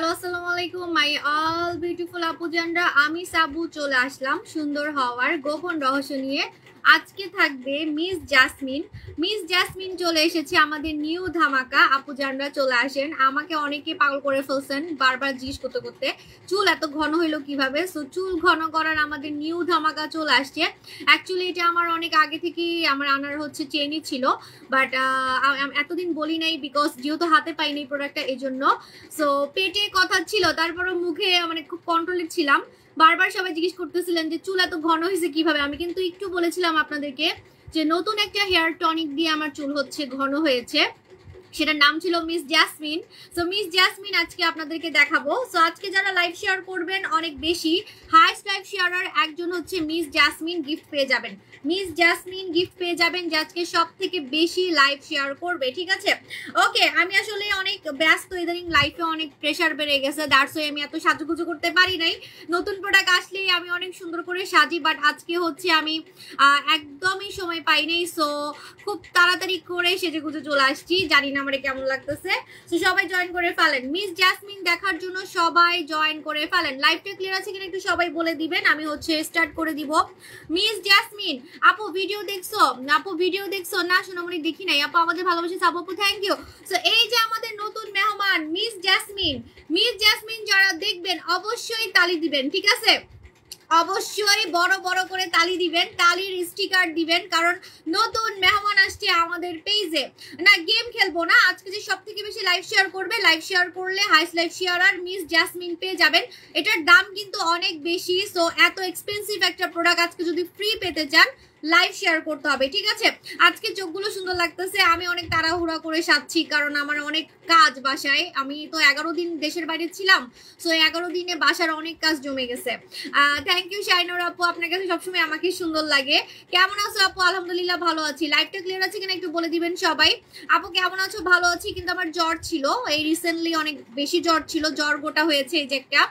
Hello আসসালামু আলাইকুম my all beautiful আপুজানরা, আমি সাবু চলে আসলাম সুন্দর হওয়ার গোপন রহস্য নিয়ে। আজকে থাকবে মিস জাসমিন। মিস জাসমিন চলে এসেছে আমাদের নিউ ধামাকা। আপুজানরা চলে আসেন, আমাকে অনেকে পাগল করে ফেলছেন বারবার জিজ্ঞেস করতে করতে চুল এত ঘন হইলো কিভাবে। সো চুল ঘন করার আমাদের নিউ ধামাকা চলে আসছে। অ্যাকচুয়ালি এটা আমার অনেক আগে থেকেই আমার আনার হচ্ছে চেনই ছিল, বাট এতদিন বলি নাই বিকজ যেহেতু হাতে পাইনি প্রোডাক্টটা এই জন্য। সো পেটে কথা ছিল, তারপরে মুখে মানে খুব কন্ট্রোলে ছিলাম। বারবার সবাই জিজ্ঞেস করতেছিলেন যে চুল এত ঘন হয়েছে কিভাবে। আমি কিন্তু একটু বলেছিলাম আপনাদেরকে যে নতুন একটা হেয়ার টনিক দিয়ে আমার চুল হচ্ছে ঘন হয়েছে, সেটার নাম ছিল miss jasmine. So miss jasmine আজকে আপনাদেরকে দেখাবো। সো আজকে যারা লাইভ শেয়ার করবেন অনেক বেশি হাইস্ট লাইভ শেয়ারার একজন হচ্ছে মিস জাসমিন গিফট পেয়ে যাবেন। মিস জাসমিন গিফট পেয়ে যাবেন যে আজকে সব থেকে বেশি লাইভ শেয়ার করবে, ঠিক আছে? ওকে, আমি আসলে অনেক ব্যস্ত, ইদানিং লাইফে অনেক প্রেশার বেড়ে গেছে, দ্যাটস ওয়াই আমি এত সাজুগুজু করতে পারি নাই। নতুন প্রোডাক্ট আসলেই আমি অনেক সুন্দর করে সাজি, বাট আজকে হচ্ছে আমি একদমই সময় পাই নাই। সো খুব তাড়াতাড়ি করে সেজেগুজে চলে আসছি, জানি না আমার কেমন লাগতেছে। তো সবাই জয়েন করে ফেলেন, মিস জাসমিন দেখার জন্য সবাই জয়েন করে ফেলেন। লাইভটা ক্লিয়ার আছে কিনা একটু সবাই বলে দিবেন, আমি হচ্ছে স্টার্ট করে দিব। মিস জাসমিন আপু ভিডিও দেখছো? আপু ভিডিও দেখছো না? সোনামণি দেখি নাই আপু, আমাদের ভালোবাসি আপু, থ্যাংক ইউ। সো এই যে আমাদের নতুন মেহমান মিস জাসমিন। মিস জাসমিন যারা দেখবেন অবশ্যই তালি দিবেন, ঠিক আছে? অবশ্যই বড় বড় করে তালি দিবেন, তালির স্টিকার দিবেন, কারণ নতুন মেহমান আসছে আমাদের পেজে। না গেম খেলবো না, আজকে যে সব থেকে বেশি লাইভ শেয়ার করবে, লাইভ শেয়ার করলে হাইস্ট লাইভ শেয়ার আর মিস জাসমিন পেয়ে যাবেন। এটার দাম কিন্তু অনেক বেশি। সো এত এক্সপেন্সিভ একটা প্রোডাক্ট আজকে যদি ফ্রি পেতে চান লাইভ শেয়ার করতে হবে, ঠিক আছে? আজকে চোখগুলো সুন্দর লাগতেছে, আমি অনেক তাড়াহুড়া করে সাজছি কারণ আমার অনেক কাজ বাসায়। আমি তো 11 দিন দেশের বাইরে ছিলাম, সো 11 দিনে বাসার অনেক কাজ জমে গেছে। থ্যাংক ইউ শাইনুর আপু, আপনার কাছে সবসময় আমাকে সুন্দর লাগে। কেমন আছো আপু? আলহামদুলিল্লাহ ভালো আছি। লাইভটা ক্লিয়ার আছে কিনা একটু বলে দিবেন সবাই। আপু কেমন আছো? ভালো আছি, কিন্তু আমার জ্বর ছিল এই রিসেন্টলি, অনেক বেশি জ্বর ছিল, জ্বর গোটা হয়েছে এই যে একটা।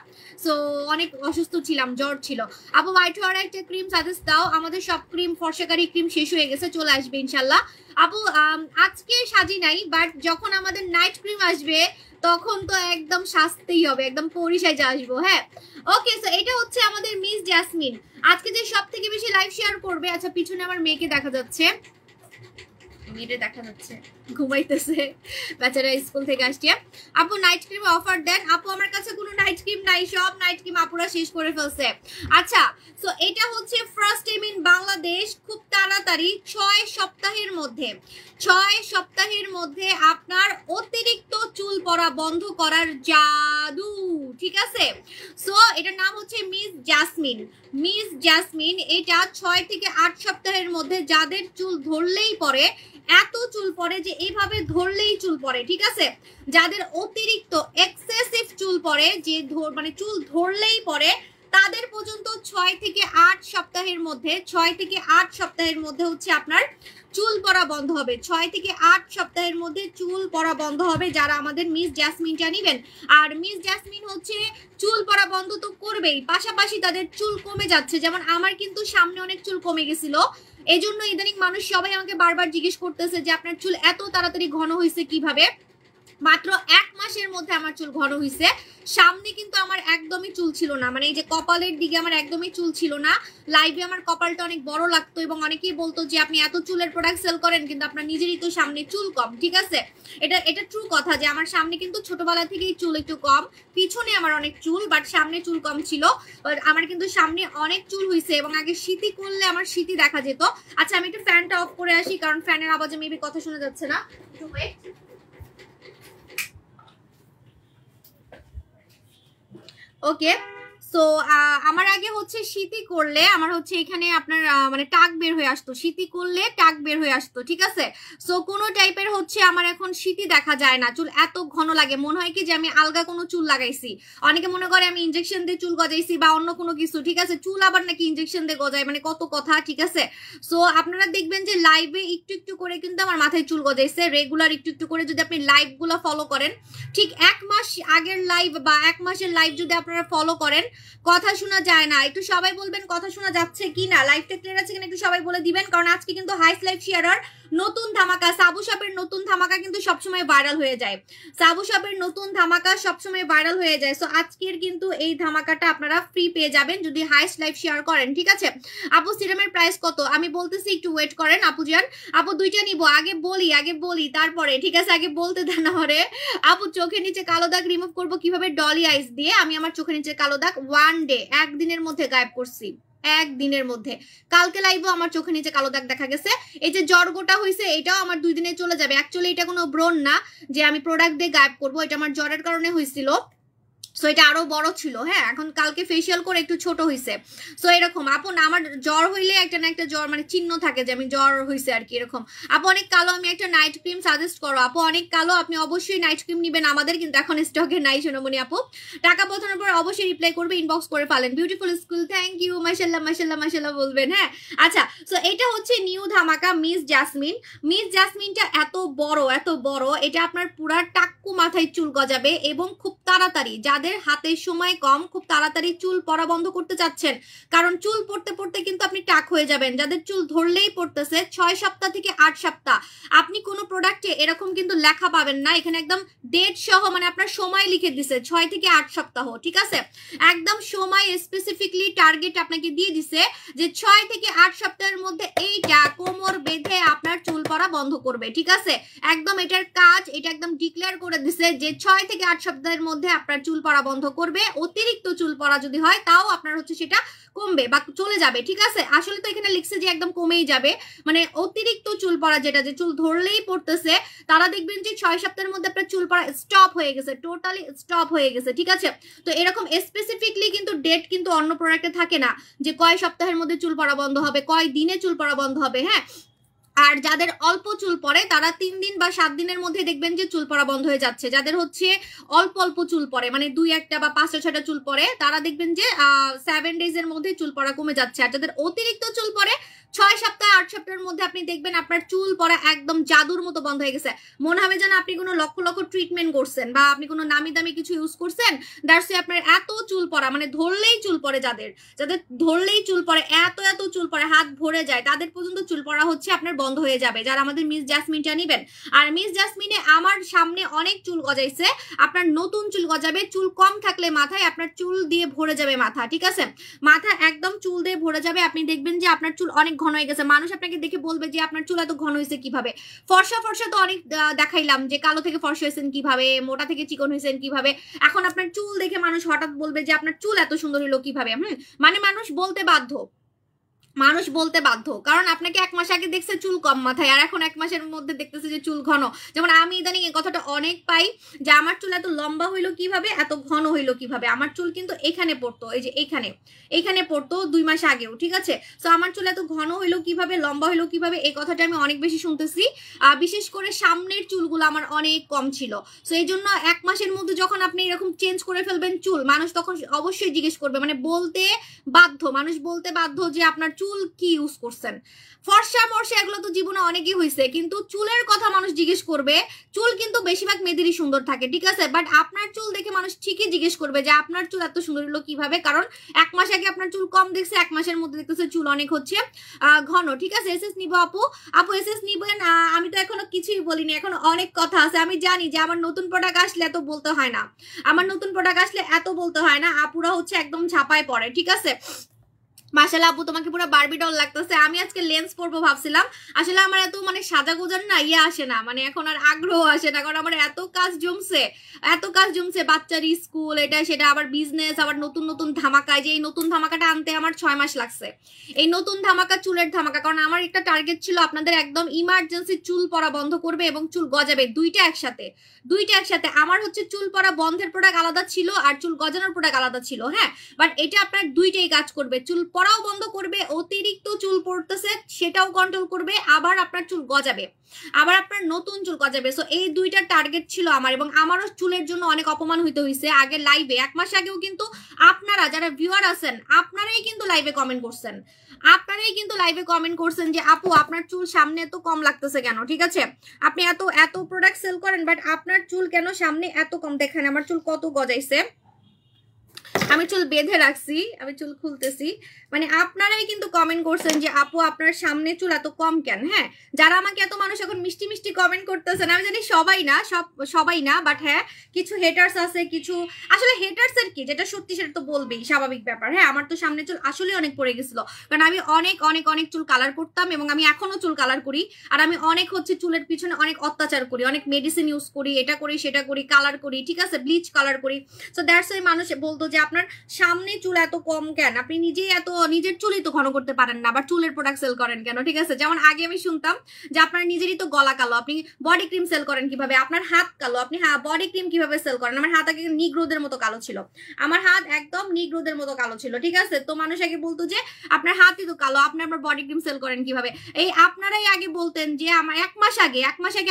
সো অনেক অসুস্থ ছিলাম, জ্বর ছিল। আপু হোয়াইট হেয়ার একটা ক্রিম সাজেস্ট দাও। আমাদের সব ক্রিম ফর্সাকারি ক্রিম শেষ হয়ে গেছে, চলে আসবে ইনশাল্লাহ। আপু আজকে সাজি নাই, বাট যখন আমাদের নাইট ক্রিম আসবে তখন তো একদম সাজতেই হবে, একদম পরিসাইজে আসবো। হ্যাঁ ওকে, সো এটা হচ্ছে আমাদের মিস জাসমিন আজকে যে সব থেকে বেশি লাইভ শেয়ার করবে। আচ্ছা পিছনে আমার মেয়েকে দেখা যাচ্ছে, মেয়েটা দেখা যাচ্ছে ঘুমাইতেছে, বেচারা স্কুল থেকে আসছে। আপু নাইট ক্রিম অফার দেন। আপু আমার কাছে কোনো নাইট ক্রিম নাই, সব নাইট ক্রিম আপুরা শেষ করে ফেলছে। আচ্ছা সো এটা হচ্ছে ফার্স্ট টাইম ইন বাংলাদেশ, খুব তাড়াতাড়ি 6 সপ্তাহের মধ্যে, 6 সপ্তাহের মধ্যে আপনার অতিরিক্ত চুল পড়া বন্ধ করার জাদু, ঠিক আছে? সো এটার নাম হচ্ছে মিস জাসমিন। মিস জাসমিন এটা 6 থেকে 8 সপ্তাহের মধ্যে যাদের চুল ধরলেই পড়ে, এত চুল পড়ে যে এইভাবে ধরলেই চুল পড়ে, ঠিক আছে? যাদের অতিরিক্ত এক্সেসিভ চুল পড়ে, যে মানে চুল ধরলেই পড়ে, তাদের পর্যন্ত 6 থেকে 8 সপ্তাহের মধ্যে, 6 থেকে 8 সপ্তাহের মধ্যে হচ্ছে আপনার চুল পড়া বন্ধ হবে। 6 থেকে 8 সপ্তাহের মধ্যে চুল পড়া বন্ধ হবে যারা আমাদের মিস জাসমিনটা নেবেন। আর মিস জাসমিন হচ্ছে চুল পড়া বন্ধ তো করবেই, পাশাপাশি তাদের চুল কমে যাচ্ছে। যেমন আমার কিন্তু সামনে অনেক চুল কমে গেছিল, এই জন্য ইদানিং মানুষ সবাই আমাকে বারবার জিজ্ঞেস করতেছে যে আপনার চুল এত তাড়াতাড়ি ঘন হয়েছে কিভাবে। মাত্র 1 মাসের মধ্যে আমার চুল ঘন হয়েছে। সামনে কিন্তু আমার একদমই চুল ছিল না, মানে এই যে কপালের দিকে আমার একদমই চুল ছিল না। লাইভে আমার কপালটা অনেক বড় লাগতো এবং অনেকেই বলতো যে আপনি এত চুলের প্রোডাক্ট সেল করেন কিন্তু আপনার নিজেরই তো সামনে চুল কম, ঠিক আছে? এটা ট্রু কথা যে আমার সামনে কিন্তু ছোটবেলা থেকেই চুল একটু কম, পিছনে আমার অনেক চুল, বাট সামনে চুল কম ছিল। আমার কিন্তু সামনে অনেক চুল হয়েছে এবং আগে শীতি করলে আমার শীতি দেখা যেত। আচ্ছা আমি একটু ফ্যানটা অফ করে আসি, কারণ ফ্যানের আওয়াজে মেবি কথা শোনা যাচ্ছে না। ওকে সো আমার আগে হচ্ছে শীতি করলে আমার হচ্ছে এখানে আপনার মানে টাক বের হয়ে আসতো, শীতি করলে টাক বের হয়ে আসতো, ঠিক আছে? সো কোনো টাইপের হচ্ছে আমার এখন শীতি দেখা যায় না, চুল এত ঘন লাগে, মনে হয় কি যে আমি আলগা কোনো চুল লাগাইছি। অনেকে মনে করে আমি ইনজেকশন দিয়ে চুল গজাইছি বা অন্য কোনো কিছু, ঠিক আছে? চুল আবার নাকি ইনজেকশন দিয়ে গজায়, মানে কত কথা, ঠিক আছে? সো আপনারা দেখবেন যে লাইভে একটু একটু করে কিন্তু আমার মাথায় চুল গজাইছে, রেগুলার একটু একটু করে যদি আপনি লাইভগুলো ফলো করেন, ঠিক 1 মাস আগের লাইভ বা 1 মাসের লাইভ যদি আপনারা ফলো করেন কথা শোনা যায় না, একটু সবাই বলবেন কথা শোনা যাচ্ছে কি না, লাইভটা ক্লিয়ার আছে কিনা একটু সবাই বলে দিবেন। কারণ আজকে কিন্তু হাইস লাইভ শেয়ারার নতুন ধামাকা, সাবু শপের নতুন ধামাকা কিন্তু সবসময় ভাইরাল হয়ে যায়। সাবু শপের নতুন ধামাকা সবসময় ভাইরাল হয়ে যায়। সো আজকের কিন্তু এই ধামাকাটা আপনারা ফ্রি পেয়ে যাবেন যদি হাইস লাইভ শেয়ার করেন, ঠিক আছে? আপু সিরামের প্রাইস কত আমি বলতেছি, একটু ওয়েট করেন আপু জান। আপু দুইটা নিব, আগে বলি তারপরে, ঠিক আছে? আগে বলতে দেন আমারে। আপু চোখের নিচে কালো দাগ রিমুভ করব কিভাবে? ডলি আইস দিয়ে। আমি আমার চোখের নিচে কালো দাগ ওয়ান ডে, একদিনের মধ্যে গায়েব করছি, একদিনের মধ্যে। কালকে লাইভও আমার চোখের নিচে কালো দাগ দেখা গেছে। এই যে জ্বর গোটা হয়েছে এটাও আমার 2 দিনে চলে যাবে। অ্যাকচুয়ালি এটা কোনো ব্রণ না যে আমি প্রোডাক্ট দিয়ে গায়েব করবো, এটা আমার জ্বরের কারণে হয়েছিল। সো এটা আরো বড় ছিল, হ্যাঁ এখন কালকে ফেসিয়াল করে একটু ছোট হয়েছে। সো এরকম আপু না, আমার জ্বর হইলে একটা না একটা জ্বর মানে চিহ্ন থাকে যে আমি জ্বর হয়েছে আর কি, এরকম। আপু অনেক কালো, আমি একটা নাইট ক্রিম সাজেস্ট করো। আপু অনেক কালো, আপনি অবশ্যই নাইট ক্রিম নিবেন, আমাদের কিন্তু এখন স্টকে নাই সোনামণি আপু। টাকা পাঠানোর পর অবশ্যই রিপ্লাই করবে, ইনবক্স করে ফেলেন। বিউটিফুল স্কুল, থ্যাংক ইউ, মাশাআল্লাহ মাশাআল্লাহ মাশাআল্লাহ বলবেন, হ্যাঁ। আচ্ছা সো এটা হচ্ছে নিউ ধামাকা মিস জাসমিন। মিস জাসমিনটা এত বড়, এটা আপনার পুরা টাক্কু মাথায় চুল গজাবে এবং খুব তাড়াতাড়ি, যাদের হাতে সময় কম খুব তাড়াতাড়ি চুল পড়া বন্ধ করতে চাচ্ছেন, কারণ চুল পড়তে পড়তে কিন্তু আপনি টাক হয়ে যাবেন। যাদের চুল ধরলেই পড়তেছে 6 সপ্তাহ থেকে 8 সপ্তাহ, আপনি কোনো প্রোডাক্টে এরকম কিন্তু লেখা পাবেন না, এখানে একদম ডেট সহ মানে আপনার সময় লিখে দিছে 6 থেকে 8 সপ্তাহ, ঠিক আছে? একদম সময় স্পেসিফিকলি টার্গেট আপনাকে দিয়ে দিছে যে 6 থেকে 8 সপ্তাহের মধ্যে এইটা কোমর বেঁধে আপনার চুল পড়া বন্ধ করবে, ঠিক আছে? একদম এটার কাজ, এটা একদম ডিক্লেয়ার করে দিছে যে 6 থেকে 8 সপ্তাহের মধ্যে আপনার চুল পড়া বন্ধ করবে। অতিরিক্ত চুল পড়া যদি হয় তাও আপনার হচ্ছে সেটা কমবে বা চলে যাবে, ঠিক আছে? আসলে তো এখানে লিখছে যে একদম কমেই যাবে, মানে অতিরিক্ত চুল পড়া যেটা, যে চুল ধরলেই পড়তেছে তারা দেখবেন যে 6 সপ্তাহের মধ্যে আপনার চুল পড়া স্টপ হয়ে গেছে, টোটালি স্টপ হয়ে গেছে, ঠিক আছে? তো এরকম স্পেসিফিকলি কিন্তু ডেট কিন্তু অন্য প্রোডাক্টে থাকে না যে কয় সপ্তাহের মধ্যে চুল পড়া বন্ধ হবে, কয় দিনে চুল পড়া বন্ধ হবে, হ্যাঁ। আর যাদের অল্প চুল পড়ে তারা 3 দিন বা 7 দিনের মধ্যে দেখবেন যে চুল পড়া বন্ধ হয়ে যাচ্ছে। যাদের হচ্ছে অল্প চুল পড়ে মানে 2-1টা বা 5-6টা চুল পড়ে তারা দেখবেন যে 7 ডেজের মধ্যে চুল পড়া কমে যাচ্ছে। আর যাদের অতিরিক্ত চুল পড়ে 6 সপ্তাহ 8 সপ্তাহের মধ্যে আপনি দেখবেন আপনার চুল পড়া একদম জাদুর মতো বন্ধ হয়ে গেছে। মনে হবে যেন আপনি কোনো লক্ষ ট্রিটমেন্ট করছেন বা আপনি কোনো নামি দামি কিছু ইউজ করছেন, দ্যাটস আপনার এত চুল পড়া মানে ধরলেই চুল পড়ে, যাদের ধরলেই চুল পড়ে, এত চুল পড়ে হাত ভরে যায়, তাদের পর্যন্ত চুল পড়া হচ্ছে আপনার বন্ধ হয়ে যাবে যারা আমাদের মিস জাসমিনটা নিবেন। আর মিস জাসমিনে আমার সামনে অনেক চুল গজাইছে, আপনার নতুন চুল গজাবে। চুল কম থাকলে মাথায় আপনার চুল দিয়ে ভরে যাবে মাথা, ঠিক আছে? মাথা একদম চুল দিয়ে ভরে যাবে, আপনি দেখবেন যে আপনার চুল অনেক ঘন হয়ে গেছে। মানুষ আপনাকে দেখে বলবে যে আপনার চুল এত ঘন হয়েছে কিভাবে। ফর্সা তো অনেক দেখাইলাম যে কালো থেকে ফর্সা হয়েছেন কিভাবে, মোটা থেকে চিকন হয়েছেন কিভাবে। এখন আপনার চুল দেখে মানুষ হঠাৎ বলবে যে আপনার চুল এত সুন্দর হলো কিভাবে। মানে মানুষ বলতে বাধ্য, কারণ আপনাকে 1 মাস আগে দেখছে চুল কম মাথায়, আর এখন 1 মাসের মধ্যে দেখতেছে যে চুল ঘন। যেমন আমি ইদানিং এই কথাটা অনেক পাই যে আমার চুল এত লম্বা হইলো কিভাবে, এত ঘন হইলো কিভাবে। আমার চুল কিন্তু এখানে পড়তো, এই যে এখানে পড়তো 2 মাস আগেও, ঠিক আছে? তো আমার চুল এত ঘন হইলো কিভাবে, লম্বা হইলো কিভাবে, এই কথাটা আমি অনেক বেশি শুনতেছি। বিশেষ করে সামনের চুলগুলো আমার অনেক কম ছিল। তো এই জন্য 1 মাসের মধ্যে যখন আপনি এরকম চেঞ্জ করে ফেলবেন চুল, মানুষ তখন অবশ্যই জিজ্ঞেস করবে, মানে মানুষ বলতে বাধ্য যে আপনার চুল কি ইউজ করছেন। ফর্সা এগুলো তো জীবনে অনেকই হয়েছে, কিন্তু চুলের কথা মানুষ জিজ্ঞেস করবে। চুল কিন্তু বেশিরভাগ মেয়েদেরই সুন্দর থাকে, ঠিক আছে? বাট আপনার চুল দেখে মানুষ ঠিকই জিজ্ঞেস করবে যে আপনার চুল এত সুন্দর হলো কিভাবে, কারণ 1 মাস আগে আপনার চুল কম দেখছে, 1 মাসের মধ্যে দেখতেছে চুল অনেক হচ্ছে ঘন, ঠিক আছে? এসএস নিব আপু এসএস নিবেন। আমি তো এখনো কিছুই বলিনি, এখন অনেক কথা আছে। আমি জানি যে আমার নতুন প্রোডাক্ট আসলে এত বলতে হয় না, আপুরা হচ্ছে একদম ঝাপায় পড়ে, ঠিক আছে? মাশাআল্লাহ আপু তোমাকে পুরো বারবি ডল লাগতেছে। আমি আজকে লেন্স পরবো ভাবছিলাম, আসলে আমার এত মানে সাজা গোজার না আসে না, মানে এখন আর আগ্রহ আসে না, কারণ আমার এত কাজ জমছে, বাচ্চার স্কুল, এটা সেটা, আবার বিজনেস, আবার নতুন ধামাকায়। যে এই নতুন ধামাকাটা আনতে আমার 6 মাস লাগছে, এই নতুন ধামাকা চুলের ধামাকা। কারণ আমার একটা টার্গেট ছিল আপনাদের একদম ইমার্জেন্সি চুল পড়া বন্ধ করবে এবং চুল গজাবে, দুইটা একসাথে। আমার হচ্ছে চুল পড়া বন্ধের প্রোডাক্ট আলাদা ছিল আর চুল গজানোর প্রোডাক্ট আলাদা ছিল, হ্যাঁ। বাট এটা আপনার দুইটাই কাজ করবে, চুল পড়াও বন্ধ করবে, অতিরিক্ত চুল পড়তেছে সেটাও কন্ট্রোল করবে, আবার আপনার চুল গজাবে, আবার আপনার নতুন চুল গজাবে। সো এই দুইটা টার্গেট ছিল আমার, এবং আমারও চুলের জন্য অনেক অপমান হইতে হয়েছে আগে লাইভে। 1 মাস আগেও কিন্তু আপনারা যারা ভিউয়ার আছেন আপনারাই কিন্তু লাইভে কমেন্ট করছেন যে আপু আপনার চুল সামনে এত কম লাগতেছে কেন, ঠিক আছে? আপনি এত প্রোডাক্ট সেল করেন বাট আপনার চুল কেন সামনে এত কম? দেখেন আমার চুল কত গজাইছে। আমি আমি চুল বেঁধে রাখছি, আমি চুল খুলতেছি। মানে আপনারাই কিন্তু কমেন্ট করছেন যে আপু আপনার সামনে চুল এত কম কেন। হ্যাঁ, যারা আমাকে এত মানুষ এখন মিষ্টি মিষ্টি কমেন্ট করতেছেন, আমি জানি সবাই না, বাট হ্যাঁ কিছু হেটার্স আছে, কিছু আসলে হেটার্স এর কি, যেটা সত্যি সেটা তো বলবেই, স্বাভাবিক ব্যাপার। হ্যাঁ, আমার তো সামনে চুল আসলে অনেক পড়ে গেছিল, কারণ আমি অনেক অনেক অনেক চুল কালার করতাম এবং আমি এখনো চুল কালার করি। আর আমি অনেক হচ্ছে চুলের পিছনে অনেক অত্যাচার করি, অনেক মেডিসিন ইউজ করি, এটা করি সেটা করি, কালার করি, ঠিক আছে, ব্লিচ কালার করি। সো দ্যাটস ওয়াই মানুষ বলতো যে আপনার সামনে চুল এত কম কেন, আপনি নিজেই এত নিজের চুলই তো ঘন করতে পারেন না, আবার চুলের প্রোডাক্ট সেল করেন কেন, ঠিক আছে। যেমন আগে আমি শুনতাম যে আপনার নিজেরই তো গলা কালো, আপনি বডি ক্রিম সেল করেন কিভাবে, আপনার হাত কালো, আপনি বডি ক্রিম কিভাবে সেল করেন। আমার হাত আগে নিগ্রোদের মতো কালো ছিল, আমার হাত একদম নিগ্রোদের মতো কালো ছিল, ঠিক আছে। তো মানুষ আগে বলতো যে আপনার হাতই তো কালো, আপনি আপনার বডি ক্রিম সেল করেন কিভাবে। এই আপনারাই আগে বলতেন যে আমার এক মাস আগে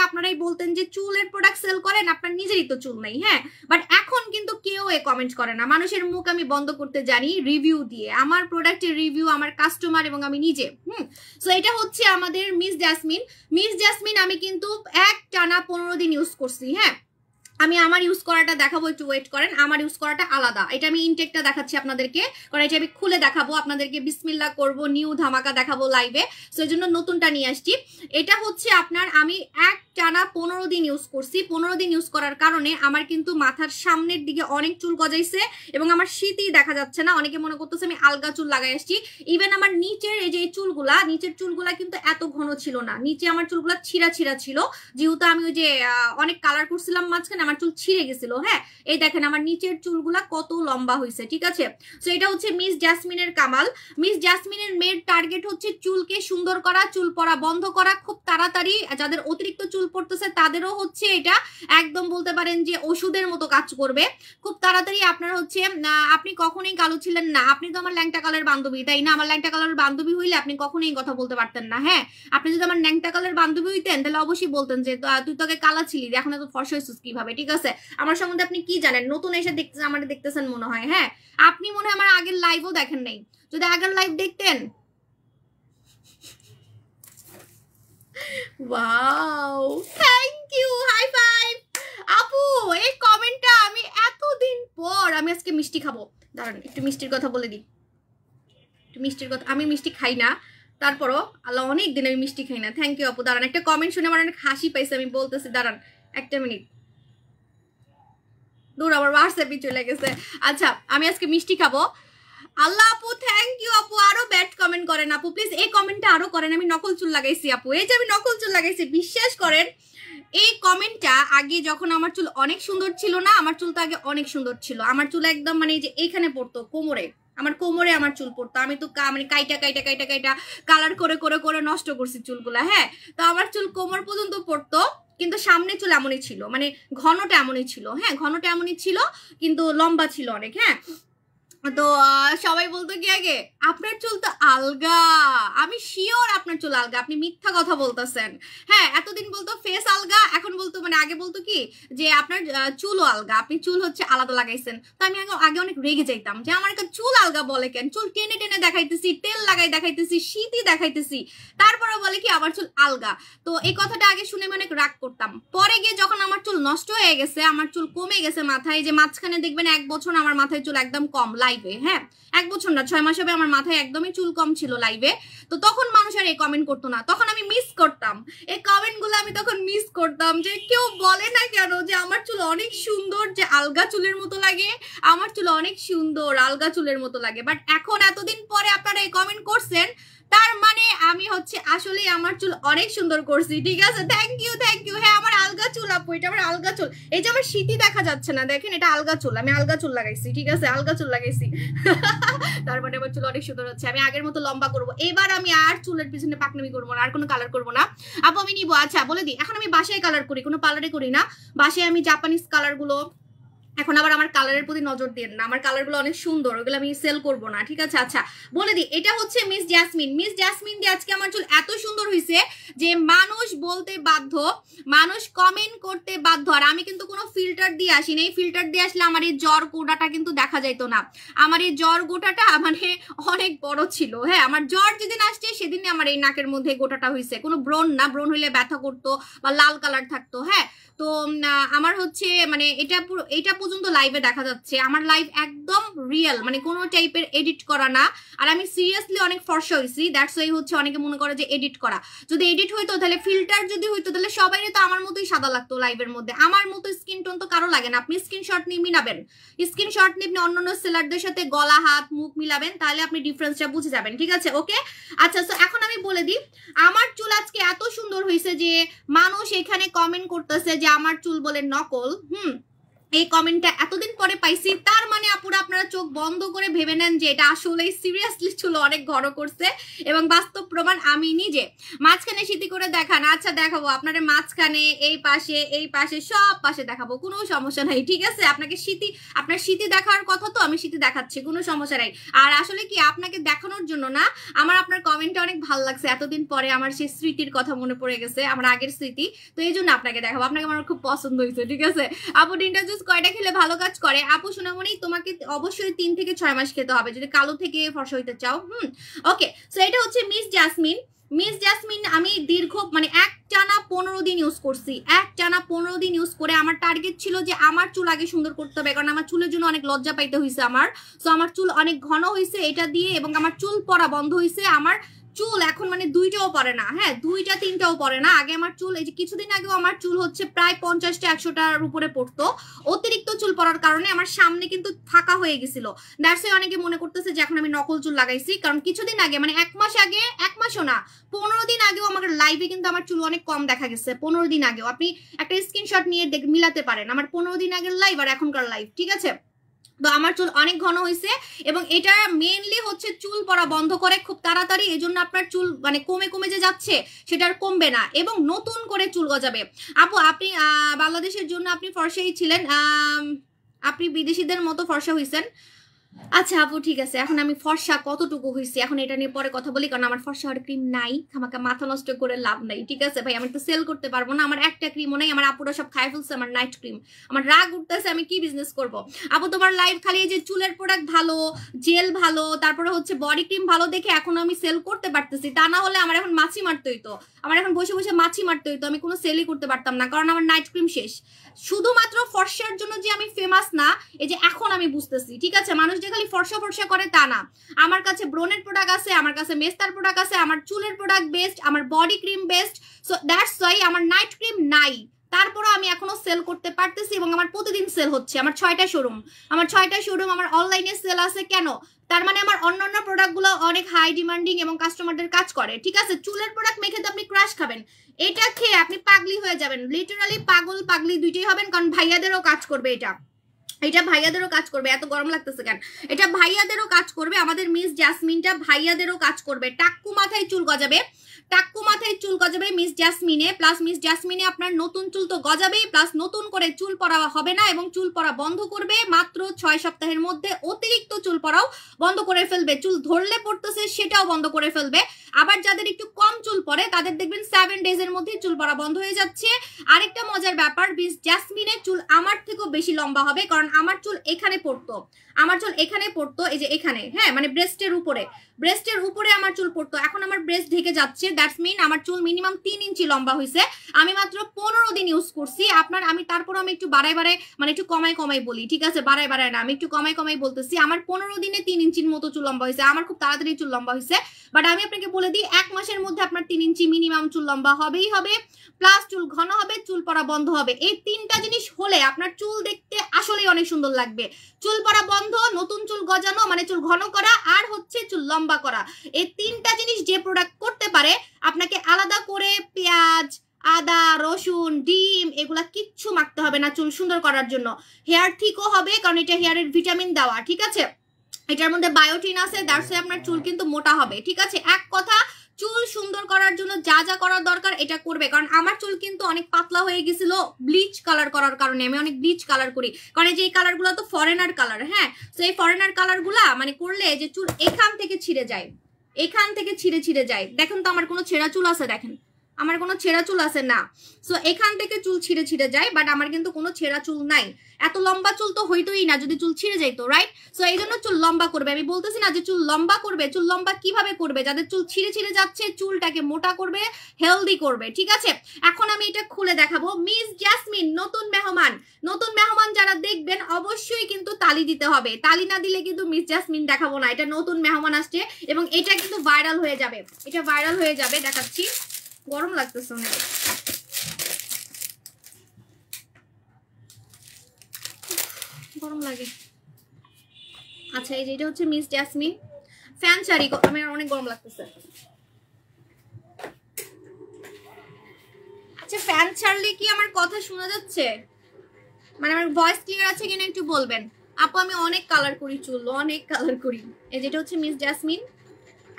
আপনারাই বলতেন যে চুলের প্রোডাক্ট সেল করেন, আপনার নিজেরই তো চুল নেই। হ্যাঁ, বাট এখন কিন্তু কেউ কমেন্ট করে না, মানুষের মুখ আমি বন্ধ করতে জানি রিভিউ দিয়ে, আমার প্রোডাক্টের রিভিউ, আমার কাস্টমার এবং আমি নিজে। সো এটা হচ্ছে আমাদের মিস জাসমিন। আমি কিন্তু এক টানা 15 দিন ইউজ করছি। হ্যাঁ, আমি আমার ইউজ করাটা দেখাবো, একটু ওয়েট করেন, আমার ইউজ করাটা আলাদা। এটা আমি ইনটেকটা দেখাচ্ছি আপনাদেরকে, কারণ এটা আমি খুলে দেখাবো আপনাদেরকে, বিসমিল্লাহ করব, নিউ ধামাকা দেখাবো লাইভে, সো এই জন্য নতুনটা নিয়ে আসছি। এটা হচ্ছে আপনার আমি এক টানা 15 দিন ইউজ করছি। 15 দিন ইউজ করার কারণে আমার কিন্তু মাথার সামনের দিকে অনেক চুল গজাইছে এবং আমার শীতই দেখা যাচ্ছে না। অনেকে মনে করতেছে আমি আলগা চুল লাগাই আসছি। ইভেন আমার নিচের এই যে নিচের চুলগুলা কিন্তু এত ঘন ছিল না, নিচে আমার চুলগুলা ছিঁড়া ছিল, যেহেতু আমি ওই যে অনেক কালার করছিলাম মাঝখানে, আমার চুল ছিঁড়ে গেছিল। হ্যাঁ, এই দেখেন আমার নিচের চুলগুলা কত লম্বা হয়েছে, ঠিক আছে। সো এটা হচ্ছে মিস জাসমিনের কামাল। মিস জাসমিনের মেয়ের টার্গেট হচ্ছে চুলকে সুন্দর করা, চুল পড়া বন্ধ করা খুব তাড়াতাড়ি। যাদের অতিরিক্ত চুল পড়তেছে তাদেরও হচ্ছে এটা একদম বলতে পারেন যে ওষুধের মতো কাজ করবে খুব তাড়াতাড়ি। আপনার হচ্ছে আপনি কখনোই কালো ছিলেন না, আপনি তো আমার ল্যাংটা কালার বান্ধবী, তাই না? আমার ল্যাংটা কালার বান্ধবী হইলে আপনি কখনোই কথা বলতে পারতেন না। হ্যাঁ, আপনি যদি আমার ল্যাংটা কালার বান্ধবী হইতেন তাহলে অবশ্যই বলতেন যে তুই তোকে কালা ছিলি, এখন এত ফর্সা হয়েছিস কিভাবে, ঠিক আছে। আমার সম্বন্ধে আপনি কি জানেন? নতুন এসে আমার দেখতেছেন মনে হয়। হ্যাঁ, আপনি মনে হয় আমার আগের লাইভও দেখেন নাই, যদি আগের লাইভ দেখতেন। Wow, thank you, high five আপু। এই কমেন্টটা আমি এতদিন পর, আমি আজকে মিষ্টি খাবো, দাঁড়ান একটু মিষ্টির কথা বলে দিই, একটু মিষ্টির কথা। আমি মিষ্টি খাই না, তারপরও আল্লাহ অনেক দিন আমি মিষ্টি খাই না। থ্যাংক ইউ আপু। দাঁড়ান, একটা কমেন্ট শুনে আমার অনেক হাসি পাইছে, আমি বলতেছি, দাঁড়ান একটা মিনিট, দূর আমার হোয়াটসঅ্যাপে চলে গেছে। আচ্ছা, আমি আজকে মিষ্টি খাবো। আল্লাহ আপু, থ্যাংক ইউ আপু। আরো ব্যাড কমেন্ট করেন আপু, প্লিজ এই কমেন্টটা আরো করেন। আমি নকল চুল লাগাইছি আপু, এই যে আমি নকল চুল লাগাইছি, বিশ্বাস করেন। এই কমেন্টটা আগে যখন আমার চুল অনেক সুন্দর ছিল না, আমার চুল তো আগে অনেক সুন্দর ছিল, আমার চুল একদম মানে যে এইখানে পড়তো কোমরে, আমার কোমরে আমার চুল পড়তো। আমি তো মানে কাইটা কালার করে নষ্ট করছি চুলগুলা। হ্যাঁ, তো আমার চুল কোমর পর্যন্ত পড়তো, কিন্তু সামনে চুল এমনই ছিল, মানে ঘনটা এমনই ছিল। হ্যাঁ, ঘনটা এমনই ছিল, কিন্তু লম্বা ছিল অনেক। হ্যাঁ, তো সবাই বলতো কি আগে আপনার চুল তো আলগা, আমি শিওর আপনার চুল আলগা, আপনি মিথ্যা কথা বলতেছেন। হ্যাঁ, এতদিন বলতো ফেস আলগা, এখন বলতো মানে আগে বলতো কি যে আপনার চুলও আলগা, আপনি চুল হচ্ছে আলাদা লাগাইছেন। তো আমি আগে অনেক রেগে যাইতাম যে আমার চুল আলগা বলে কেন, চুল টেনে টেনে দেখাইতেছি, তেল লাগাই দেখাইতেছি, শীতই দেখাইতেছি, তারপরে বলে কি আমার চুল আলগা। তো এই কথাটা আগে শুনে আমি অনেক রাগ করতাম। পরে গিয়ে যখন আমার চুল নষ্ট হয়ে গেছে, আমার চুল কমে গেছে মাথায়, যে মাঝখানে দেখবেন 1 বছর আমার মাথায় চুল একদম কম লাইভে। হ্যাঁ, 1 বছর না 6 মাস হবে আমার মাথায় একদমই চুল কম ছিল লাইভে। তো তখন মানুষ আর এই কমেন্ট করতো না, তখন আমি মিস করতাম এই কমেন্ট গুলো, আমি তখন মিস করতাম যে কেউ বলে না কেন যে আমার চুল অনেক সুন্দর, যে আলগা চুলের মতো লাগে, আমার চুল অনেক সুন্দর আলগা চুলের মতো লাগে। বাট এখন এতদিন পরে আপনারা এই কমেন্ট করছেন, তার মানে আমি হচ্ছে আসলে আমার চুল অনেক সুন্দর করছি, ঠিক আছে। Thank you. হ্যাঁ, আমার আলগা চুল আপু, এটা আমার আলগা চুল। এই যে আমার শীতই দেখা যাচ্ছে না, দেখেন এটা আলগা চুল, আমি আলগা চুল লাগাইছি, ঠিক আছে, আলগা চুল লাগাইছি। তার মানে আমার চুল অনেক সুন্দর হচ্ছে। আমি আগের মতো লম্বা করবো এবার, আমি আর চুলের পিছনে পাকনামি করবো না, আর কোনো কালার করবো না আপু, আমি নিবো। আচ্ছা বলে দিই, এখন আমি বাসায় কালার করি, কোনো পার্লারে করি না, বাসায় আমি জাপানিজ কালার গুলো। এখন আবার আমার কালারের প্রতি নজর দেন না, আমার কালারগুলো অনেক সুন্দর, ওগুলো আমি সেল করব না, ঠিক আছে। আচ্ছা বলে দিই, এটা হচ্ছে মিস জাসমিন দিয়ে আজকে আমার চুল এত সুন্দর হয়েছে যে মানুষ বলতে বাধ্য, মানুষ কমেন্ট করতে বাধ্য। আর আমি কিন্তু কোনো ফিল্টার দিয়ে আসিনি, এই ফিল্টার দিয়ে আসলে আমার এই জ্বর গোটাটা কিন্তু দেখা যাইতো না। আমার এই জ্বর গোটাটা মানে অনেক বড় ছিল। হ্যাঁ, আমার জ্বর যেদিন আসছে সেদিন আমার এই নাকের মধ্যে গোটাটা হয়েছে, কোনো ব্রণ না, ব্রণ হইলে ব্যথা করতো বা লাল কালার থাকতো। হ্যাঁ, তো আমার হচ্ছে মানে এটা পর্যন্ত লাইভে দেখা যাচ্ছে। আমার লাইভ একদম রিয়েল, মানে কোনো টাইপের এডিট করা না। আর আমি সিরিয়াসলি অনেক ফর্সা হয়েছি, দ্যাটস ওয়াই হচ্ছে অনেকে মনে করে যে এডিট করা। যদি এডিট হইতো তাহলে, ফিল্টার যদি হইতো তাহলে সবাই তো আমার মতোই সাদা লাগতো লাইভের মধ্যে। আমার মতো স্কিন টোন তো কারো লাগে না। আপনি স্ক্রিনশট নিয়ে মিলাবেন, স্ক্রিনশট নিয়ে আপনি অন্যান্য সেলারদের সাথে গলা হাত মুখ মিলাবেন, তাহলে আপনি ডিফারেন্সটা বুঝে যাবেন, ঠিক আছে? ওকে, আচ্ছা। তো এখন আমি বলে দিই, আমার চুল আজকে এত সুন্দর হয়েছে যে মানুষ এখানে কমেন্ট করতেছে যে আমার চুল বলে নকল। এই কমেন্টটা এতদিন পরে পাইছি, তার মানে আপুরা আপনারা চোখ বন্ধ করে ভেবে নেন যে এটা আসলে সিরিয়াসলি চুল অনেক ঘন করছে, এবং বাস্তব প্রমাণ আমি নিজে। মাঝখানে স্মৃতি করে দেখান, আচ্ছা দেখাবো আপনাদের মাঝখানে, এই পাশে সব পাশে দেখাবো, কোনো সমস্যা নাই, ঠিক আছে? আপনাকে আপনার স্মৃতি দেখার কথা তো আমি স্মৃতি দেখাচ্ছি, কোনো সমস্যা নাই। আর আসলে কি আপনাকে দেখানোর জন্য না, আমার আপনার কমেন্টটা অনেক ভালো লাগছে, এতদিন পরে আমার সেই স্মৃতির কথা মনে পড়ে গেছে, আমার আগের স্মৃতি, তো এই জন্য আপনাকে দেখাবো। আপনাকে আমার খুব পছন্দ হয়েছে, ঠিক আছে? আপু ডিনটা কয়টা খেলে ভালো কাজ করে? আপু সোনামণি, তোমাকে অবশ্যই 3 থেকে 6 মাস খেতে হবে যদি কালো থেকে ফর্সা হইতে চাও। ওকে, সো এটা হচ্ছে মিস জাসমিন। মিস জাসমিন আমি দীর্ঘ মানে একটানা 15 দিন ইউজ করছি। একটানা 15 দিন ইউজ করে আমার টার্গেট ছিল যে আমার চুল আগে সুন্দর করতে হবে, কারণ আমার চুলের জন্য অনেক লজ্জা পাইতে হয়েছে আমার। সো আমার চুল অনেক ঘন হয়েছে এটা দিয়ে, এবং আমার চুল পড়া বন্ধ হয়েছে। আমার চুল এখন মানে 2টাও পরে না, হ্যাঁ 2টা 3টাও পরে না। আগে আমার চুল, এই যে কিছুদিন আগেও আমার চুল হচ্ছে প্রায় 50টা 100টার উপরে পড়তো। অতিরিক্ত চুল পড়ার কারণে আমার সামনে কিন্তু ফাঁকা হয়ে গেছিল। দ্যাটস ওয়াই অনেকে মনে করতেছে যে এখন আমি নকল চুল লাগাইছি, কারণ কিছুদিন আগে মানে 1 মাস আগে, 1 মাসও না 15 দিন আগেও আমার লাইভে কিন্তু আমার চুল অনেক কম দেখা গেছে। 15 দিন আগেও আপনি একটা স্ক্রিনশট নিয়ে মিলাতে পারেন আমার 15 দিন আগের লাইভ আর এখনকার লাইভ, ঠিক আছে? তো আমার চুল অনেক ঘন হয়েছে, এবং এটা মেইনলি হচ্ছে চুল পড়া বন্ধ করে খুব তাড়াতাড়ি। এই জন্য আপনার চুল মানে কমে যে যাচ্ছে সেটা আর কমবে না, এবং নতুন করে চুল গজাবে। আপু আপনি বাংলাদেশের জন্য আপনি ফর্সাই ছিলেন, আপনি বিদেশিদের মতো ফর্সা হয়েছেন। আচ্ছা আপু ঠিক আছে, এখন আমি ফর্সা কতটুকু হয়েছি এখন এটা নিয়ে পরে কথা বলি, কারণ আমার ফর্সা হওয়ার ক্রিম নাই, আমাকে মাথা নষ্ট করে লাভ নাই, ঠিক আছে ভাই? আমি তো সেল করতে পারবো না, আমার একটা ক্রিমও নাই, আমার আপুরা সব খাই ফেলছে আমার নাইট ক্রিম। আমার রাগ উঠতেছে, আমি কি বিজনেস করব? আপু তোমার লাইভ খালি এই যে চুলের প্রোডাক্ট ভালো, জেল ভালো, তারপরে হচ্ছে বডি ক্রিম ভালো দেখে এখন আমি সেল করতে পারতেছি, তা না হলে আমার এখন মাছি মারতে হইতো, আমার এখন বসে বসে মাছি মারতে হইতো, আমি কোনো সেলই করতে পারতাম না, কারণ আমার নাইট ক্রিম শেষ। শুধুমাত্র ফর্সার জন্য যে আমি ফেমাস না, এই যে এখন আমি বুঝতেছি, ঠিক আছে? মানুষ যে খালি ফর্সা করে তা না, আমার কাছে ব্রোনের প্রোডাক্ট আছে, আমার কাছে মেস্তার প্রোডাক্ট আছে, আমার চুলের প্রোডাক্ট বেস্ট, আমার body cream best. So that's why আমার নাইট ক্রিম নাই, তারপরও আমি এখনো সেল করতে পারতেছি, এবং আমার প্রতিদিন সেল হচ্ছে। আমার 6টা শোরুম, আমার অনলাইনে সেল আছে। কেন? তার মানে আমার অন্যান্য প্রোডাক্টগুলো অনেক হাই ডিমান্ডিং এবং কাস্টমারদের কাজ করে, ঠিক আছে? চুলের প্রোডাক্ট মেখে তো আপনি ক্রাশ খাবেন, এটা খেয়ে আপনি পাগলি হয়ে যাবেন, লিটারালি পাগল পাগলি দুইটাই হবেন, কারণ ভাইয়াদেরও কাজ করবে এটা ভাইয়াদেরও কাজ করবে। এত গরম লাগতেছে কেন? এটা ভাইয়াদেরও কাজ করবে, আমাদের মিস জাসমিনটা ভাইয়াদেরও কাজ করবে। টাক্কু মাথায় চুল গজাবে, মিস জাসমিনে। প্লাস মিস জাসমিনে আপনার নতুন চুল তো গজাবেই, প্লাস নতুন করে চুল পড়া হবে না, এবং চুল পড়া বন্ধ করবে মাত্র 6 সপ্তাহের মধ্যে। অতিরিক্ত চুল পড়াও বন্ধ করে ফেলবে, চুল ধরলে পড়তেছে সেটাও বন্ধ করে ফেলবে। আবার যাদের একটু কম চুল পড়ে তাদের দেখবেন 7 ডেজের মধ্যে চুল পড়া বন্ধ হয়ে যাচ্ছে। আরেকটা মজার ব্যাপার, মিস জাসমিনের চুল আমার থেকেও বেশি লম্বা হবে, কারণ আমার চুল এখানে পড়তো, এই যে এখানে, হ্যাঁ মানে ব্রেস্টের উপরে আমার চুল পড়তো, এখন আমার ব্রেস্ট ঢেকে যাচ্ছে। দ্যাটস মিন আমার চুল মিনিমাম 3 ইঞ্চি লম্বা হয়েছে। আমি মাত্র 15 দিন ইউজ করছি। তারপর আমি একটু বাড়াই মানে একটু কমাই বলি, ঠিক আছে? বাড়াই না, আমি একটু কমাই বলতেছি। আমার 15 দিনে 3 ইঞ্চির মতো চুল লম্বা হয়েছে, আমার খুব তাড়াতাড়ি চুল লম্বা হয়েছে। বাট আমি আপনাকে বলে দিই, 1 মাসের মধ্যে আপনার 3 ইঞ্চি মিনিমাম চুল লম্বা হবেই হবে, প্লাস চুল ঘন হবে, চুল পড়া বন্ধ হবে। এই 3টা জিনিস হলে আপনার চুল দেখতে আসলেই অনেক সুন্দর লাগবে। চুল পড়া বন্ধ, নতুন চুল গজানো মানে চুল ঘন করা, আর হচ্ছে চুল লম্বা করা। এই 3টা জিনিস যে প্রোডাক্ট করতে পারে, আপনাকে আলাদা করে পেঁয়াজ, আদা, রসুন, ডিম এগুলা কিচ্ছু মাখতে হবে না চুল সুন্দর করার জন্য। হেয়ার থিকও হবে, কারণ এটা হেয়ারের ভিটামিন দেওয়া, ঠিক আছে? এটার মধ্যে বায়োটিন আছে, দ্যাটস ওয়াই আপনার চুল কিন্তু মোটা হবে, ঠিক আছে? এক কথা, চুল সুন্দর করার জন্য যা যা করার দরকার এটা করবে। কারণ আমার চুল কিন্তু অনেক পাতলা হয়ে গেছিল ব্লিচ কালার করার কারণে, আমি অনেক ব্লিচ কালার করি, কারণ এই যে এই কালারগুলো তো ফরেনার কালার, হ্যাঁ। তো এই ফরেনার কালারগুলা মানে করলে যে চুল এখান থেকে ছিঁড়ে যায়, দেখেন তো আমার কোনো ছেঁড়া চুল আছে? দেখেন আমার কোনো ছেঁড়া চুল আছে না। সো এখান থেকে চুল ছিঁড়ে ছিঁড়ে যায়, বাট আমার কিন্তু কোনো ছেঁড়া চুল নাই। এত লম্বা চুল তো হইতোই না যদি চুল ছিঁড়ে যাইতো, রাইট? সো এই জন্য চুল লম্বা করবে। আমি বলতেছি না যে চুল লম্বা করবে, চুল লম্বা কিভাবে করবে, যাদের চুল ছিঁড়ে ছিঁড়ে যাচ্ছে চুলটাকে মোটা করবে, হেলদি করবে, ঠিক আছে? এখন আমি এটা খুলে দেখাবো। মিস জাসমিন নতুন মেহমান, নতুন মেহমান যারা দেখবেন অবশ্যই কিন্তু তালি দিতে হবে। তালি না দিলে কিন্তু মিস জাসমিন দেখাবো না। এটা নতুন মেহমান আসছে এবং এটা কিন্তু ভাইরাল হয়ে যাবে, এটা ভাইরাল হয়ে যাবে। দেখাচ্ছি, গরম লাগতেছে অনেক, গরম লাগে। আচ্ছা এই যে এটা হচ্ছে মিস জাসমিন ফ্যান শাড়ি। আমার অনেক গরম লাগতেছে। আচ্ছা ফ্যান ছাড়লে কি আমার কথা শোনা যাচ্ছে, মানে আমার ভয়েস ক্লিয়ার আছে কিনা একটু বলবেন। আপু আমি অনেক কালার করি চুল, অনেক কালার করি। এই যেটা হচ্ছে মিস জাসমিন।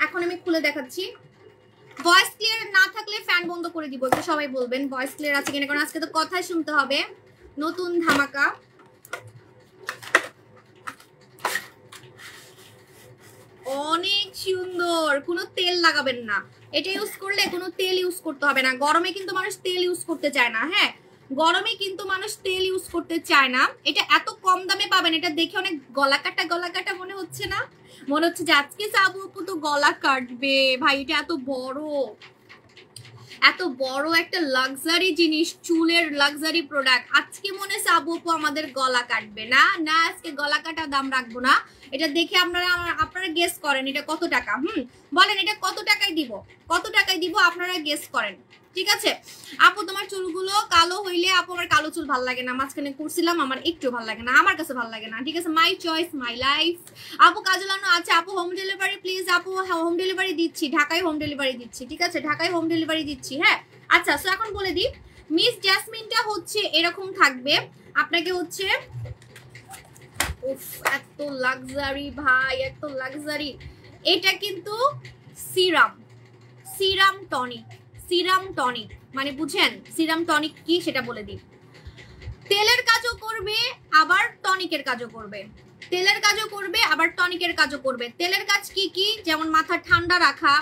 এখন আমি খুলে দেখাচ্ছি। ভয়েস ক্লিয়ার না থাকলে ফ্যান বন্ধ করে দিব, একটু সবাই বলবেন ভয়েস ক্লিয়ার আছে কিনা, কারণ আজকে তো কথাই শুনতে হবে। নতুন ধামাকা, অনেক সুন্দর। কোনো তেল লাগাবেন না, এটা ইউজ করলে কোনো তেল ইউজ করতে হবে না। গরমে কিন্তু মানুষ তেল ইউজ করতে চায় না, হ্যাঁ গরমে কিন্তু মানুষ তেল ইউজ করতে চায় না। এটা এত কম দামে পাবেন, এটা দেখে অনেক গলা কাটা মনে হচ্ছে না? মনে হচ্ছে যে আজকে সাবু আপু তো গলা কাটবে। ভাই এটা এত বড় একটা লাক্সারি জিনিস, চুলের লাক্সারি প্রোডাক্ট। আজকে মনে হচ্ছে আবু আপু আমাদের গলা কাটবে না। না আজকে গলা কাটা দাম রাখবো না। এটা দেখে আপনারা গেস করেন এটা কত টাকা। বলেন এটা কত টাকায় দিব, কত টাকায় দিব আপনারা গেস করেন, ঠিক আছে? আপু তোমার চুলগুলো কালো হইলে, আপু আমার কালো চুল ভাল লাগে না, মাঝখানে করছিলাম, আমার একটু ভাল লাগে না, আমার কাছে ভাল লাগে না, ঠিক আছে? মাই চয়েস মাই লাইফ। আপু কাজলানো আছে, আপু হোম ডেলিভারি প্লিজ। আপু হোম ডেলিভারি দিচ্ছি, ঢাকায় হোম ডেলিভারি দিচ্ছি, ঠিক আছে? ঢাকায় হোম ডেলিভারি দিচ্ছি, হ্যাঁ। আচ্ছা সো এখন বলে দিই, মিস জাসমিনটা হচ্ছে এরকম থাকবে। আপনাকে হচ্ছে উফ এত লাক্সারি ভাই, এত লাক্সারি। এটা কিন্তু serum, serum tonic, serum tonic মানে বুঝেন সিরাম টনিক কি সেটা বলে দিই। তেলের কাজও করবে আবার টনিকের কাজও করবে, তেলের কাজও করবে আবার টনিকের কাজও করবে। তেলের কাজ কি কি, যেমন মাথা ঠান্ডা রাখা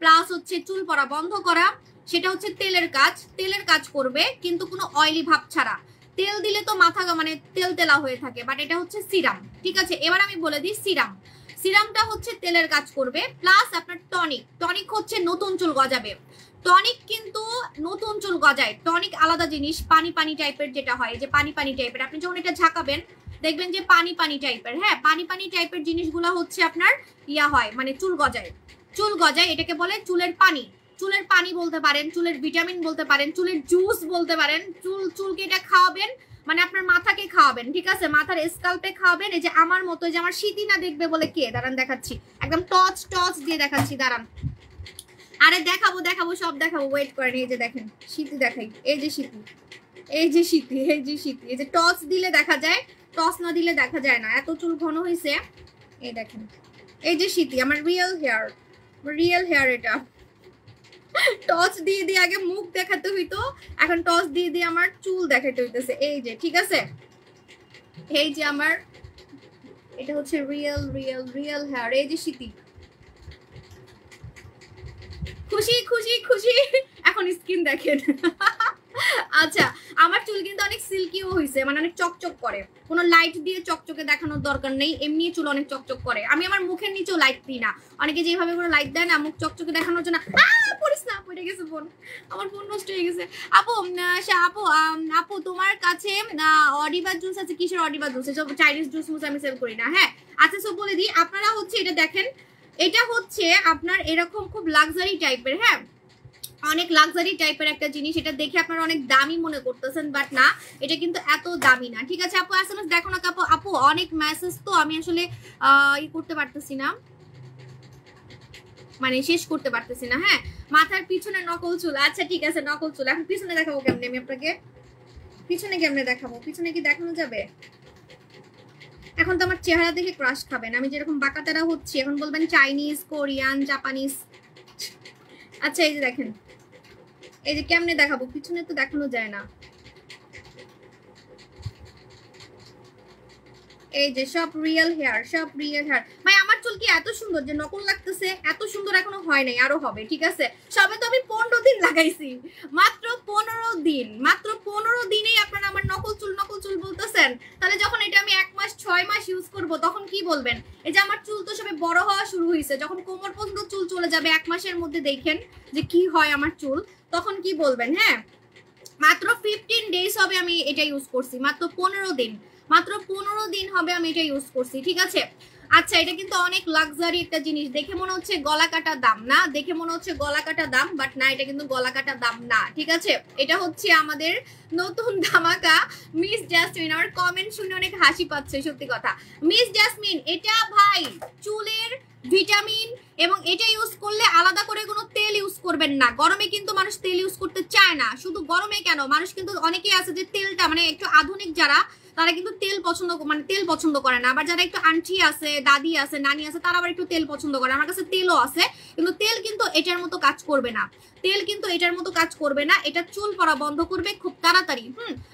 প্লাস হচ্ছে চুল পড়া বন্ধ করা, সেটা হচ্ছে তেলের কাজ। তেলের কাজ করবে কিন্তু কোনো অয়েলি ভাব ছাড়া। তেল দিলে তো মাথা মানে তেল তেলা হয়ে থাকে, বাট এটা হচ্ছে সিরাম, ঠিক আছে? এবার আমি বলে দিই সিরাম, সিরামটা হচ্ছে তেলের কাজ করবে প্লাস আপনার টনিক, টনিক হচ্ছে নতুন চুল গজাবে। টনিক কিন্তু নতুন চুল গজায়, টনিক আলাদা জিনিস, পানি পানি টাইপের যেটা হয়, যে পানি পানি টাইপের, আপনি যখন এটা ঝাঁকাবেন দেখবেন যে পানি পানি টাইপের, হ্যাঁ পানি পানি টাইপের জিনিসগুলো হচ্ছে আপনার ইয়া হয়, মানে চুল গজায়, চুল গজায়, এটাকে বলে চুলের পানি। চুলের পানি বলতে পারেন, চুলের ভিটামিন বলতে পারেন, চুলের জুস বলতে পারেন। চুলকে এটা খাওয়াবেন, মানে আপনার মাথাকে খাওয়াবেন, ঠিক আছে? মাথার স্কাল্পে খাওয়াবেন। এই যে আমার মতো, যে আমার শীতি না দেখবে বলে কে, দাঁড়ান দেখাচ্ছি, একদম টচ টচ দিয়ে দেখাচ্ছি, দাঁড়ান। আরে দেখাবো দেখাবো সব দেখাবো, ওয়েট করেন। এই যে দেখেন শীতি দেখাই, এই যে শীতি, এই যে শীতি, এই যে শীতি, এই যে টচ দিলে দেখা যায়, টচ না দিলে দেখা যায় না, এত চুল ঘন হয়েছে। এই দেখেন এই যে শীতি, আমার রিয়েল হেয়ার, রিয়েল হেয়ার। এটা টচ দিয়ে দিয়ে আগে মুখ দেখাতে হইতো, এখন টচ দিয়ে দিয়ে আমার চুল দেখাতে হইতেছে। এই যে ঠিক আছে, এই যে আমার এটা হচ্ছে রিয়েল রিয়েল রিয়েল হেয়ার। এই যে শীতি, খুশি খুশি খুশি। এখন স্কিন দেখেন। আচ্ছা আমার চুল কিন্তু অনেক সিল্কিও হয়েছে, মানে অনেক চকচক করে, কোনো লাইট দিয়ে চকচকে দেখানোর দরকার নেই, এমনি চুল অনেক চকচক করে। আমি আমার মুখের নিচেও লাইট দিই না, অনেকে যেভাবে করে লাইট দেয় না মুখ চকচকে দেখানোর জন্য। পড়িস না, পড়ে গেছে ফোন, আমার ফোন নষ্ট হয়ে গেছে। আপু আপু আপু তোমার কাছে অডিবা জুস আছে? কিসের অডিবা জুস? এসব চাইনিজ জুস মুস আমি সেল করি না, হ্যাঁ। আচ্ছা সব বলে দিই, আপনারা হচ্ছে এটা দেখেন, এটা হচ্ছে আপনার এরকম খুব লাক্সারি টাইপের, হ্যাঁ অনেক লাক্সারি টাইপের একটা জিনিস। এটা দেখে আপনারা অনেক দামি মনে করতেছেন, বাট না এটা কিন্তু এত দামি না, ঠিক আছে? আপু এসএমএস দেখো না আপু, আপু অনেক মেসেজ তো আমি আসলে ই করতে পারতেছি না, মানে শেষ করতে পারতেছি না। হ্যাঁ মাথার পিছনে নকল চুল, আচ্ছা ঠিক আছে নকল চুল। এখন পিছনে দেখাবো কেমনে আমি আপনাকে, পিছনে কেমনে দেখাবো? পিছনে কি দেখানো যাবে? এখন তো আমার চেহারা দেখে ক্রাশ খাবেন, আমি যেরকম বাঁকাতারা হচ্ছি এখন বলবেন চাইনিজ, কোরিয়ান, জাপানিজ। আচ্ছা এই যে দেখেন, এই যে কেমনে দেখাবো, পিছনে তো দেখানো যায় না। এই যে সব রিয়েল হেয়ার, সব রিয়েল হেয়ার। ভাই আমার চুল কি এত সুন্দর যে নকল লাগতেছে? এত সুন্দর এখনো হয় নাই, আরো হবে, ঠিক আছে? সবে তো আমি 15 দিন লাগাইছি, মাত্র 15 দিন, মাত্র 15 দিনেই আপনারা আমার নকল চুল বলতেছেন। তাহলে যখন এটা আমি 1 মাস 6 মাস ইউজ করব তখন কি বলবেন? এই যে আমার চুল তো সবে বড় হওয়া শুরু হয়েছে, যখন কোমর পর্যন্ত চুল চলে যাবে 1 মাসের মধ্যে, দেখেন যে কি হয় আমার চুল, তখন কি বলবেন? হ্যাঁ, মাত্র 15 ডেজ হবে আমি এটা ইউজ করছি, মাত্র 15 দিন, মাত্র 15 দিন হবে আমি এটা ইউজ করছি, ঠিক আছে? আচ্ছা, এটা কিন্তু অনেক লাক্সারি একটা জিনিস, দেখে মনে হচ্ছে গলা কাটা দাম না, দেখে মনে হচ্ছে গলা কাটা দাম, বাট না, এটা কিন্তু গলা কাটা দাম না, ঠিক আছে? এটা হচ্ছে আমাদের নতুন ধামাকা মিস জাসমিন। আমার কমেন্ট শুনে অনেক হাসি পাচ্ছে, সত্যি কথা। মিস জাসমিন, এটা ভাই চুলের ভিটামিন, এবং এটা ইউজ করলে আলাদা করে কোনো তেল ইউজ করবেন না। গরমে কিন্তু মানুষ তেল ইউজ করতে চায় না, শুধু গরমে কেন, মানুষ কিন্তু অনেকেই আছে যে তেলটা, মানে একটু আধুনিক যারা, তারা কিন্তু তেল পছন্দ করে না। আবার যারা একটু আন্টি আছে, দাদি আছে, নানি আছে, তারা আবার একটু তেল পছন্দ করে। আমার কাছে তেলও আছে, কিন্তু তেল কিন্তু এটার মতো কাজ করবে না, তেল কিন্তু এটার মতো কাজ করবে না, এটা চুল পড়া বন্ধ করবে খুব তাড়াতাড়ি।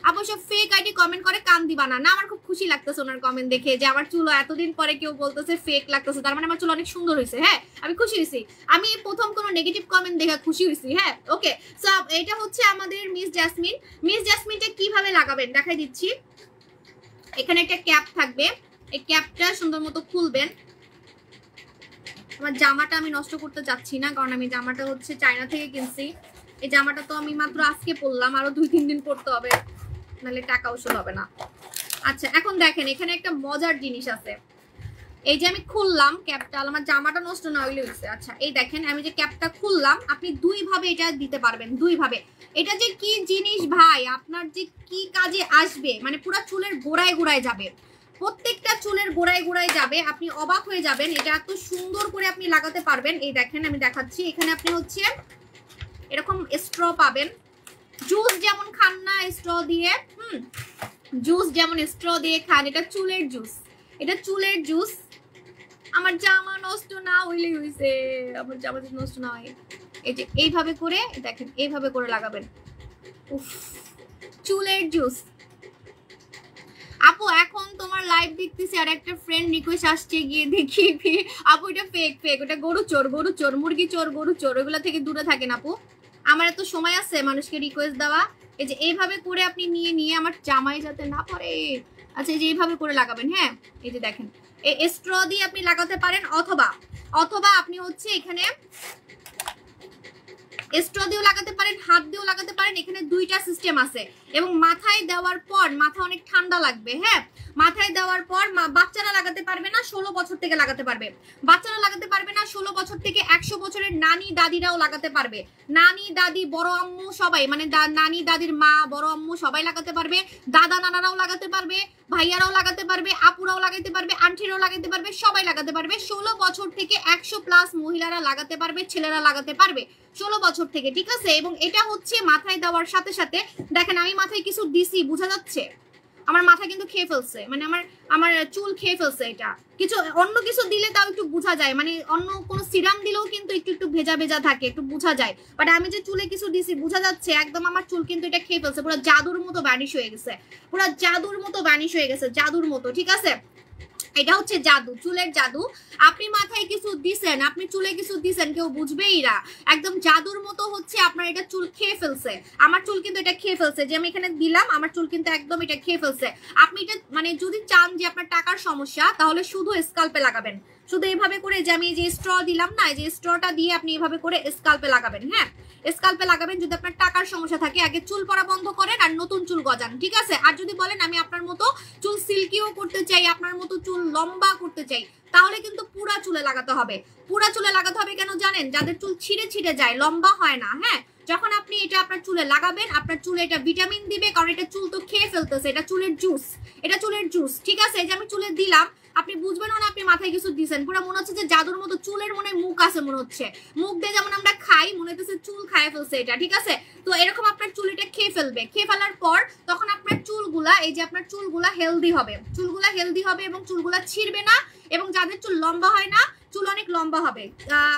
অবশ্য ফেক আইডি কমেন্ট করে কান দিবা না। আমার খুব খুশি লাগতেছে ওনার কমেন্ট দেখে, যে আমার চুল এতদিন পরে কেউ বলতেছে ফেক লাগতেছে, তার মানে আমার চুল অনেক সুন্দর হয়েছে। হ্যাঁ, আমি খুশি হয়েছি, আমি প্রথম কোনো নেগেটিভ কমেন্ট দেখে খুশি হয়েছি। হ্যাঁ, ওকে। সো এটা হচ্ছে আমাদের মিস জাসমিন। মিস জাসমিনটা কিভাবে লাগাবেন দেখাই দিচ্ছি। এখানে একটা ক্যাপ থাকবে, এই ক্যাপটা সুন্দর মতো খুলবেন। আমার জামাটা আমি নষ্ট করতে চাচ্ছি না, কারণ আমি জামাটা হচ্ছে চায়না থেকে কিনছি। এই জামাটা তো আমি মাত্র আজকে পরলাম, আরো 2-3 দিন পরতে হবে, নাহলে টাকা ওষুধ হবে না। আচ্ছা, এখন দেখেন এখানে একটা মজার জিনিস আছে। এই যে আমি খুললাম ক্যাপটা, আমার জামাটা নষ্ট না হইলে হয়েছে। আচ্ছা, এই দেখেন আমি যে ক্যাপটা খুললাম, আপনি 2 ভাবে এটা দিতে পারবেন, 2 ভাবে। এটা যে কি জিনিস ভাই, আপনার যে কি কাজে আসবে, মানে পুরো চুলের গোড়ায় গোড়ায় যাবে, প্রত্যেকটা চুলের গোড়ায় গোড়ায় যাবে, আপনি অবাক হয়ে যাবেন। এটা এত সুন্দর করে আপনি লাগাতে পারবেন। এই দেখেন আমি দেখাচ্ছি, এখানে আপনি হচ্ছে এরকম স্ট্র পাবেন, জুস যেমন খান না স্ট্র দিয়ে, জুস যেমন স্ট্র দিয়ে খান, এটা চুলের জুস, এটা চুলের জুস। আমার জামা নষ্ট না হইলে হইছে, আমার জামা নষ্ট না হয়। এই যে এইভাবে করে দেখেন, এইভাবে করে লাগাবেন। উফ, চুলের জুস। আপু এখন তোমার লাইভ দেখতেছি, আর একটা ফ্রেন্ড রিকোয়েস্ট আসছে, গিয়ে দেখি। আপু এটা ফেক, ওটা গরু চোর, মুরগি চোর, গরু চোর, ওইগুলা থেকে দূরে থাকেন আপু। আমার এত সময় আছে মানুষকে রিকোয়েস্ট দেওয়া? এই যে এইভাবে করে আপনি নিয়ে আমার জামাই যাতে না পড়ে। আচ্ছা, এই যে এইভাবে করে লাগাবেন। হ্যাঁ, এই যে দেখেন, এই স্ট্র দিয়ে আপনি লাগাতে পারেন, অথবা আপনি হচ্ছে এখানে স্ট্র দিয়েও লাগাতে পারেন, হাত দিয়েও লাগাতে পারেন। এখানে 2টা সিস্টেম আছে। এবং মাথায় দেওয়ার পর, মাথা অনেক ঠান্ডা লাগবে। হ্যাঁ, মাথায় দেওয়ার পর বাচ্চারা লাগাতে পারবে না, 16 বছর থেকে লাগাতে পারবে। বাচ্চারা লাগাতে পারবে না, 16 বছর থেকে 100 বছরের নানি দাদিরাও লাগাতে পারবে। নানি দাদি বড় আম্মু সবাই, মানে নানি দাদির মা বড় আম্মু সবাই লাগাতে পারবে। দাদা নানারাও লাগাতে পারবে, ভাইয়ারাও লাগাতে পারবে, আপুরাও লাগাতে পারবে, আন্টিরাও লাগাতে পারবে, সবাই লাগাতে পারবে। 16 বছর থেকে 100+ মহিলারা লাগাতে পারবে, ছেলেরা লাগাতে পারবে 16 বছর থেকে, ঠিক আছে? এবং এটা হচ্ছে মাথায় দেওয়ার সাথে সাথে দেখেন আমি মাথায় কিছু দিছি, বোঝা যাচ্ছে? আমার মাথা কিন্তু খেয়ে ফেলছে, মানে আমার চুল খেয়ে ফেলছে। এটা কিছু অন্য কিছু দিলে তাও একটু বোঝা যায়, মানে অন্য কোনো সিরাম দিলেও কিন্তু একটু ভেজা ভেজা থাকে, একটু বোঝা যায়। বাট আমি যে চুলে কিছু দিছি, বোঝা যাচ্ছে একদম আমার চুল কিন্তু এটা খেয়ে ফেলছে, পুরো জাদুর মতো ভ্যানিশ হয়ে গেছে, পুরো জাদুর মতো ভ্যানিশ হয়ে গেছে, জাদুর মতো, ঠিক আছে? এটা হচ্ছে জাদু, চুলের জাদু। আপনি মাথায় কিছু দিছেন, আপনি চুলে কিছু দিছেন, কেউ বুঝবেই না, একদম জাদুর মতো হচ্ছে আপনার এটা চুল খেয়ে ফেলছে। আমার চুল কিন্তু এটা খেয়ে ফেলছে, যে আমি এখানে দিলাম, আমার চুল কিন্তু একদম এটা খেয়ে ফেলছে। আপনি এটা মানে যদি চান যে আপনার টাকার সমস্যা, তাহলে শুধু স্কাল্পে লাগাবেন, শুধু এইভাবে করে, যে আমি যে স্ট্র দিলাম না, যে স্ট্রটা দিয়ে আপনি এইভাবে করে স্কাল্পে লাগাবেন। হ্যাঁ, স্কাল্পে লাগাবেন। যদি আপনার টাকার সমস্যা থাকে, আগে চুল পড়া বন্ধ করেন আর নতুন চুল গজান, ঠিক আছে? আর যদি বলেন আমি আপনার মতো চুল সিল্কিও করতে চাই, আপনার মতো চুল লম্বা করতে চাই, তাহলে কিন্তু পুরা চুলে লাগাতে হবে। পুরা চুলে লাগাতে হবে কেন জানেন? যাদের চুল ছিঁড়ে ছিঁড়ে যায়, লম্বা হয় না। হ্যাঁ, যখন আপনি এটা আপনার চুলে লাগাবেন, আপনার চুলে এটা ভিটামিন দিবে, কারণ এটা চুল তো খেয়ে ফেলতেছে, এটা চুলের জুস, এটা চুলের জুস, ঠিক আছে? এই যে আমি চুলে দিলাম, আপনি বুঝবেন না আপনি মাথায় কিছু দিচ্ছেন, পুরো মনে হচ্ছে যে জাদুর মতো চুলের মনে মুখ আছে, মনে হচ্ছে মুখ দিয়ে যেমন আমরা খাই, মনে হচ্ছে চুল খায় ফেলছে এটা, ঠিক আছে? তো এরকম আপনার চুল এটা খেয়ে ফেলবে। খেয়ে ফেলার পর তখন আপনার চুলগুলা, এই যে আপনার চুলগুলা হেলদি হবে, চুলগুলা হেলদি হবে এবং চুলগুলা ছিঁড়বে না। এবং যাদের চুল লম্বা হয় না, চুল অনেক লম্বা হবে।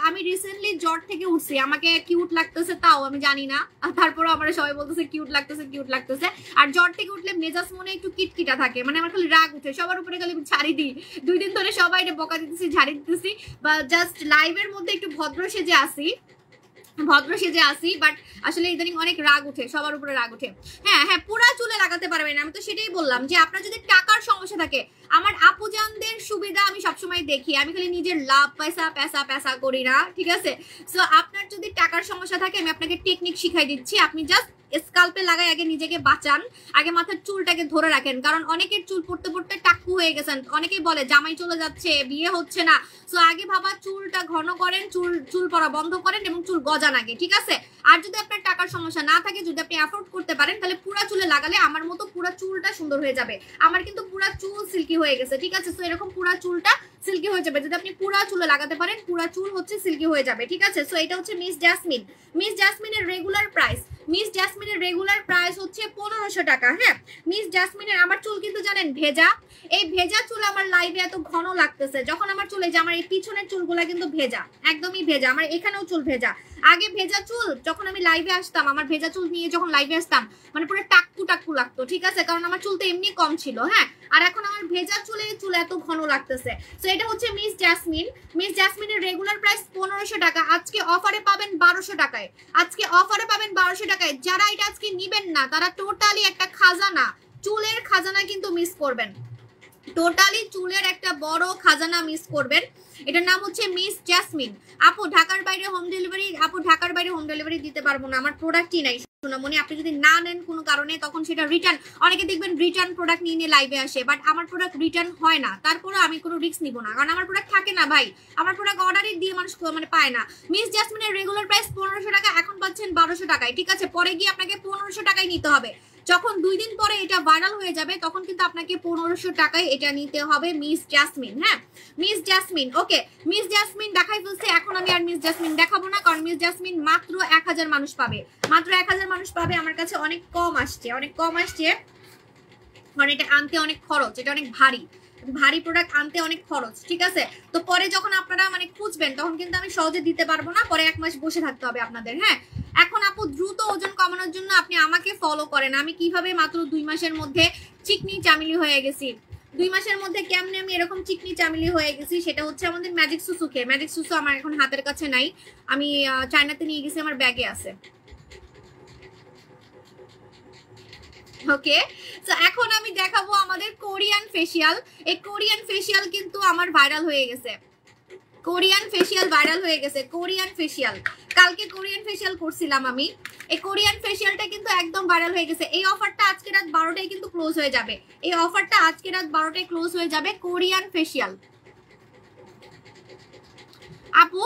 আমি রিসেন্টলি জ্বর থেকে উঠছি, আমাকে কিউট লাগতেছে তাও আমি জানি না, তারপরে আমার সবাই বলতেছে কিউট লাগতেছে কিউট লাগতেছে। আর জ্বর থেকে উঠলে মেজাজ মনে একটু কিটকিটা থাকে, মানে আমার খালি রাগ উঠে, সবার উপরে খালি ঝাড়ি দিই। 2 দিন ধরে সবাই বকা দিতেছি, ঝাড়ি দিতেছি, বা জাস্ট লাইভের মধ্যে একটু ভদ্র সেজে আসি, বাট আসলে ইদানিং অনেক রাগ উঠে, সবার উপরে রাগ উঠে। হ্যাঁ হ্যাঁ, পুরা চুলে লাগাতে পারবেন, আমি তো সেটাই বললাম যে আপনার যদি টাকার সমস্যা থাকে, আমার আপুজানদের সুবিধা আমি সবসময় দেখি, আমি খালি নিজের লাভ পয়সা পেশা পেশা করি না, ঠিক আছে? সো আপনার যদি টাকার সমস্যা থাকে, আমি আপনাকে টেকনিক শিখাই দিচ্ছি। আপনি জাস্ট স্কাল্পে লাগাই আগে নিজেকে বাঁচান, আগে মাথার চুলটাকে ধরে রাখেন, কারণ অনেকের চুল পড়তে পড়তে টাক্কু হয়ে গেছেন, অনেকেই বলে জামাই চলে যাচ্ছে, বিয়ে হচ্ছে না। সো আগে ভাবা চুলটা ঘন করেন, চুল পড়া বন্ধ করেন এবং চুল গজান আগে, ঠিক আছে? আর যদি আপনার টাকার সমস্যা না থাকে, যদি আপনি অ্যাফোর্ড করতে পারেন, তাহলে পুরা চুলে লাগালে আমার মতো পুরা চুলটা সুন্দর হয়ে যাবে। আমার কিন্তু পুরা চুল সিল্কি হয়ে গেছে, ঠিক আছে? সো এরকম পুরা চুলটা সিল্কি হয়ে যাবে যদি আপনি পুরা চুলে লাগাতে পারেন, পুরা চুল হচ্ছে সিল্কি হয়ে যাবে, ঠিক আছে? সো এটা হচ্ছে মিস জাসমিন। মিস জাসমিনের রেগুলার প্রাইস হচ্ছে 1500 টাকা। হ্যাঁ, মিস জাসমিনের, আমার চুল কিন্তু জানেন ভেজা, এই ভেজা চুল আমার লাইভে এত ঘন লাগতেছে, যখন আমার চুলে যে আমার এই পিছনের চুলগুলা কিন্তু ভেজা, একদমই ভেজা, আমার এখানেও চুল ভেজা। আগে ভেজা চুল যখন আমি লাইভে আসতাম, আমার ভেজা চুল নিয়ে যখন লাইভে আসতাম, মানে পুরো টাক্কু লাগতো, ঠিক আছে? কারণ আমার চুল তো এমনি কম ছিল। হ্যাঁ, আর এখন আমার ভেজা চুল এত ঘন লাগতেছে। সো এটা হচ্ছে মিস জাসমিন। মিস জাসমিনের রেগুলার প্রাইস 1500 টাকা, আজকে অফারে পাবেন 1200 টাকায়। যারা এটা আজকে নিবেন না, তারা টোটালি একটা খাজানা, চুলের খাজানা কিন্তু মিস করবেন, টোটালি চুলের একটা বড় খাজানা মিস করবেন। এটার নাম হচ্ছে মিস জাসমিন। আপু ঢাকার বাইরে হোম ডেলিভারি দিতে পারবো না, আমার প্রোডাক্টই নাই সোনামণি। আপনি যদি না নেন কোনো কারণে, তখন সেটা রিটার্ন, অনেকে দেখবেন রিটার্ন প্রোডাক্ট নিয়ে লাইভে আসে, বাট আমার প্রোডাক্ট রিটার্ন হয় না, তারপরে আমি কোনো রিস্ক নিব না, কারণ আমার প্রোডাক্ট থাকে না ভাই, আমার প্রোডাক্ট অর্ডারই দিয়ে মানুষ মানে পায় না। মিস জাসমিনের রেগুলার প্রাইস 1500 টাকা, এখন পাচ্ছেন 1200 টাকায়, ঠিক আছে? পরে গিয়ে আপনাকে 1500 টাকায় নিতে হবে। যখন 2 দিন পরে এটা ভাইরাল হয়ে যাবে, তখন কিন্তু আপনাকে 1500 টাকায় এটা নিতে হবে। মিস জাসমিন, হ্যাঁ, মিস জাসমিন। ওকে, মিস জাসমিন দেখাই ফেলছি, এখন আমি আর মিস জাসমিন দেখাবো না, কারণ মিস জাসমিন মাত্র 1000 মানুষ পাবে, মাত্র 1000 মানুষ পাবে। আমার কাছে অনেক কম আসছে, মানে এটা আনতে অনেক খরচ, এটা অনেক ভারী প্রোডাক্ট আনতে অনেক খরচ, ঠিক আছে? তো পরে যখন আপনারা মানে খুঁজবেন, তখন কিন্তু আমি সহজে দিতে পারবো না, পরে 1 মাস বসে থাকতে হবে আপনাদের। হ্যাঁ, এখন আপু দ্রুত ওজন কমানোর জন্য আপনি আমাকে ফলো করেন, আমি কিভাবে মাত্র 2 মাসের মধ্যে চিকনি চামিলি হয়ে গেছি। 2 মাসের মধ্যে কেমনে আমি এরকম চিকনি চামিলি হয়ে গেছি, সেটা হচ্ছে আমাদের ম্যাজিক সুসু খেয়ে। ম্যাজিক সুসু আমার এখন হাতের কাছে নাই, আমি চায়নাতে নিয়ে গেছি, আমার ব্যাগে আছে। ওকে, তো এখন আমি দেখাবো আমাদের কোরিয়ান ফেসিয়াল। এই কোরিয়ান ফেসিয়াল কিন্তু আমার ভাইরাল হয়ে গেছে, কালকে কোরিয়ান ফেসিয়াল করছিলাম আমি। এই কোরিয়ান ফেসিয়ালটা কিন্তু একদম ভাইরাল হয়ে গেছে। এই অফারটা আজকে রাত 12টায় কিন্তু ক্লোজ হয়ে যাবে, কোরিয়ান ফেসিয়াল। আপু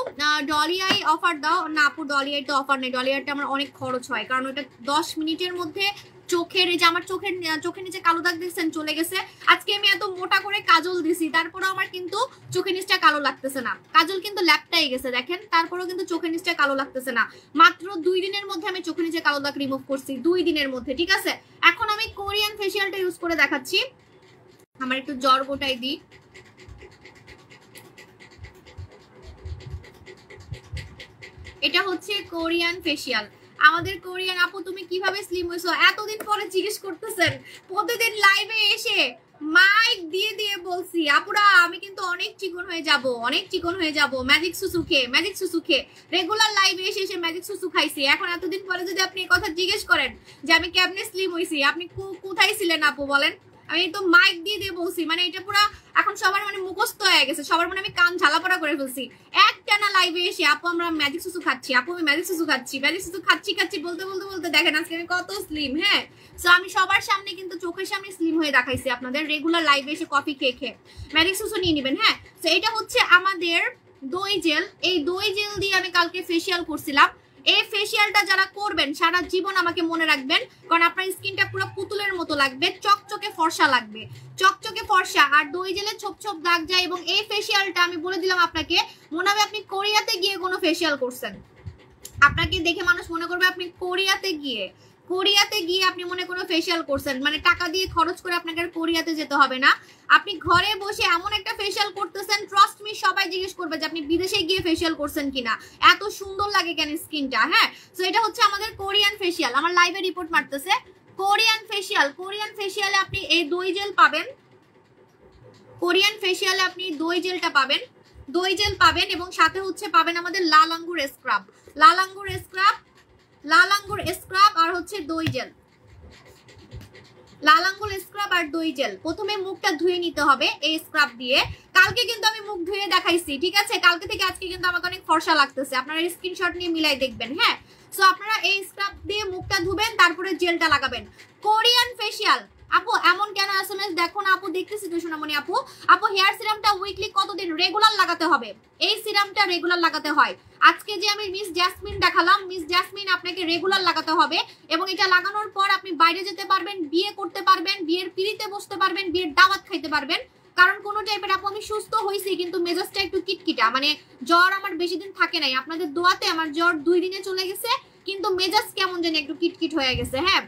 ডলিয়াই অফার দাও না? আপু ডলিয়াই তো অফার নেই, ডলিয়ারটা আমার অনেক খরচ হয়, কারণ ওটা 10 মিনিটের মধ্যে চোখের, এই যে আমার চোখের নিচে কালো দাগ দেখছেন চলে গেছে। আজকে আমি এত মোটা করে কাজল দিছি, তারপরেও আমার কিন্তু চোখের নিচটা কালো লাগতেছে না, কাজল কিন্তু ল্যাপটাই গেছে দেখেন, তারপরেও কিন্তু চোখের নিচটা কালো লাগতেছে না। মাত্র 2 দিনের মধ্যে আমি চোখের নিচে কালো দাগ রিমুভ করছি, 2 দিনের মধ্যে, ঠিক আছে? এখন আমি কোরিয়ান ফেসিয়ালটা ইউজ করে দেখাচ্ছি। আমার একটু জ্বর গোটাই দিই। এটা হচ্ছে কোরিয়ান ফেসিয়াল। আমাদের কোরিয়ান আপু, তুমি কিভাবে স্লিম হইছো? এতদিন পরে জিজ্ঞেস করতেছেন, প্রতিদিন লাইভে এসে মাইক দিয়ে বলছি আপুরা আমি কিন্তু অনেক চিকন হয়ে যাব ম্যাজিক সুসু খেয়ে রেগুলার লাইভে এসে ম্যাজিক সুসু খাইছি। এখন এতদিন পরে যদি আপনি এই কথা জিজ্ঞেস করেন যে আমি কেমনে স্লিম হইছি, আপনি কোথায় ছিলেন আপু বলেন? আমি তো মাইক দিয়ে বলছি, মানে এটা পুরো এখন সবার মানে মুখস্থ হয়ে গেছে, সবার মানে আমি কান ঝালাপাড়া করে ফেলছি। একটানা লাইভে এসে আপু আমরা ম্যাজিক সুসু খাচ্ছি, আপু আমি ম্যাজিক সুসু খাচ্ছি বলতে দেখেন আজকে আমি কত স্লিম। হ্যাঁ, সো আমি সবার সামনে কিন্তু চোখের সামনে স্লিম হয়ে দেখাইছি আপনাদের, রেগুলার লাইভে এসে কফি খেয়ে ম্যাজিক সুসু নিয়ে নেবেন। হ্যাঁ, তো এটা হচ্ছে আমাদের দই জেল। এই দই জেল দিয়ে আমি কালকে ফেসিয়াল করছিলাম। এই ফেসিয়ালটা যারা করবেন সারা জীবন আমাকে মনে রাখবেন, কারণ আপনার স্কিনটা পুরো পুতুলের মতো লাগবে, চকচকে ফর্সা লাগবে, আর দই জেলে ছোপ দাগ যায়। এবং এই ফেসিয়ালটা আমি বলে দিলাম আপনাকে, মনে হবে আপনি কোরিয়াতে গিয়ে কোনো ফেসিয়াল করছেন, আপনাকে দেখে মানুষ মনে করবে আপনি কোরিয়াতে গিয়ে কোরিয়াতে গিয়ে আপনি মনে কোনো ফেসিয়াল করছেন, মানে টাকা দিয়ে খরচ করে আপনাকে আর কোরিয়াতে যেতে হবে না, আপনি ঘরে বসে এমন একটা ফেসিয়াল করতেছেন, ট্রাস্ট মি সবাই জিজ্ঞেস করবে যে আপনি বিদেশে গিয়ে ফেসিয়াল করছেন কিনা, এত সুন্দর লাগে কেন স্কিনটা। হ্যাঁ, তো এটা হচ্ছে আমাদের কোরিয়ান ফেসিয়াল। আমার লাইভে রিপোর্ট মারতেছে কোরিয়ান ফেসিয়াল। কোরিয়ান ফেসিয়ালে আপনি এই দই জেল পাবেন, কোরিয়ান ফেসিয়ালে আপনি দই জেলটা পাবেন, দই জেল পাবেন এবং সাথে হচ্ছে পাবেন আমাদের লাল আঙ্গুর স্ক্রাব, লাল আঙ্গুর স্ক্রাব, লাল আঙ্গুর স্ক্রাব আর হচ্ছে দই জেল, লাল আঙ্গুর স্ক্রাব আর দই জেল। প্রথমে মুখটা ধুয়ে নিতে হবে এই স্ক্রাব দিয়ে। কালকে কিন্তু আমি মুখ ধুয়ে দেখাইছি, ঠিক আছে? কালকে থেকে আজকে কিন্তু আমাকে অনেক ফর্সা লাগতেছে, আপনারা স্ক্রিনশট নিয়ে মিলাই দেখবেন। হ্যাঁ, সো আপনারা এই স্ক্রাব দিয়ে মুখটা ধুবেন, তারপরে জেলটা লাগাবেন। Korean facial. আপু এমন কেন এসএমএস দেখো না? আপু দেখতেছি তো সোনামণি আপু। আপু হেয়ার সিরামটা উইকলি কতদিন রেগুলার লাগাতে হবে? এই সিরামটা রেগুলার লাগাতে হয়। আজকে যে আমি মিস জ্যাসমিন দেখালাম, মিস জ্যাসমিন আপনাকে রেগুলার লাগাতে হবে এবং এটা লাগানোর পর আপনি বাইরে যেতে পারবেন, বিয়ে করতে পারবেন, বিয়ের পিড়িতে বসতে পারবেন, বিয়ের দাওয়াত খাইতে পারবেন। কারণ কোনো টাইপের আপু আমি সুস্থ হয়েছি কিন্তু মেজাজটা একটু কিটকিটা, মানে জ্বর আমার বেশি দিন থাকে নাই, আপনাদের দোয়াতে আমার জ্বর 2 দিনে চলে গেছে, কিন্তু মেজাজ কেমন জানি একটু কিটকিট হয়ে গেছে। হ্যাঁ,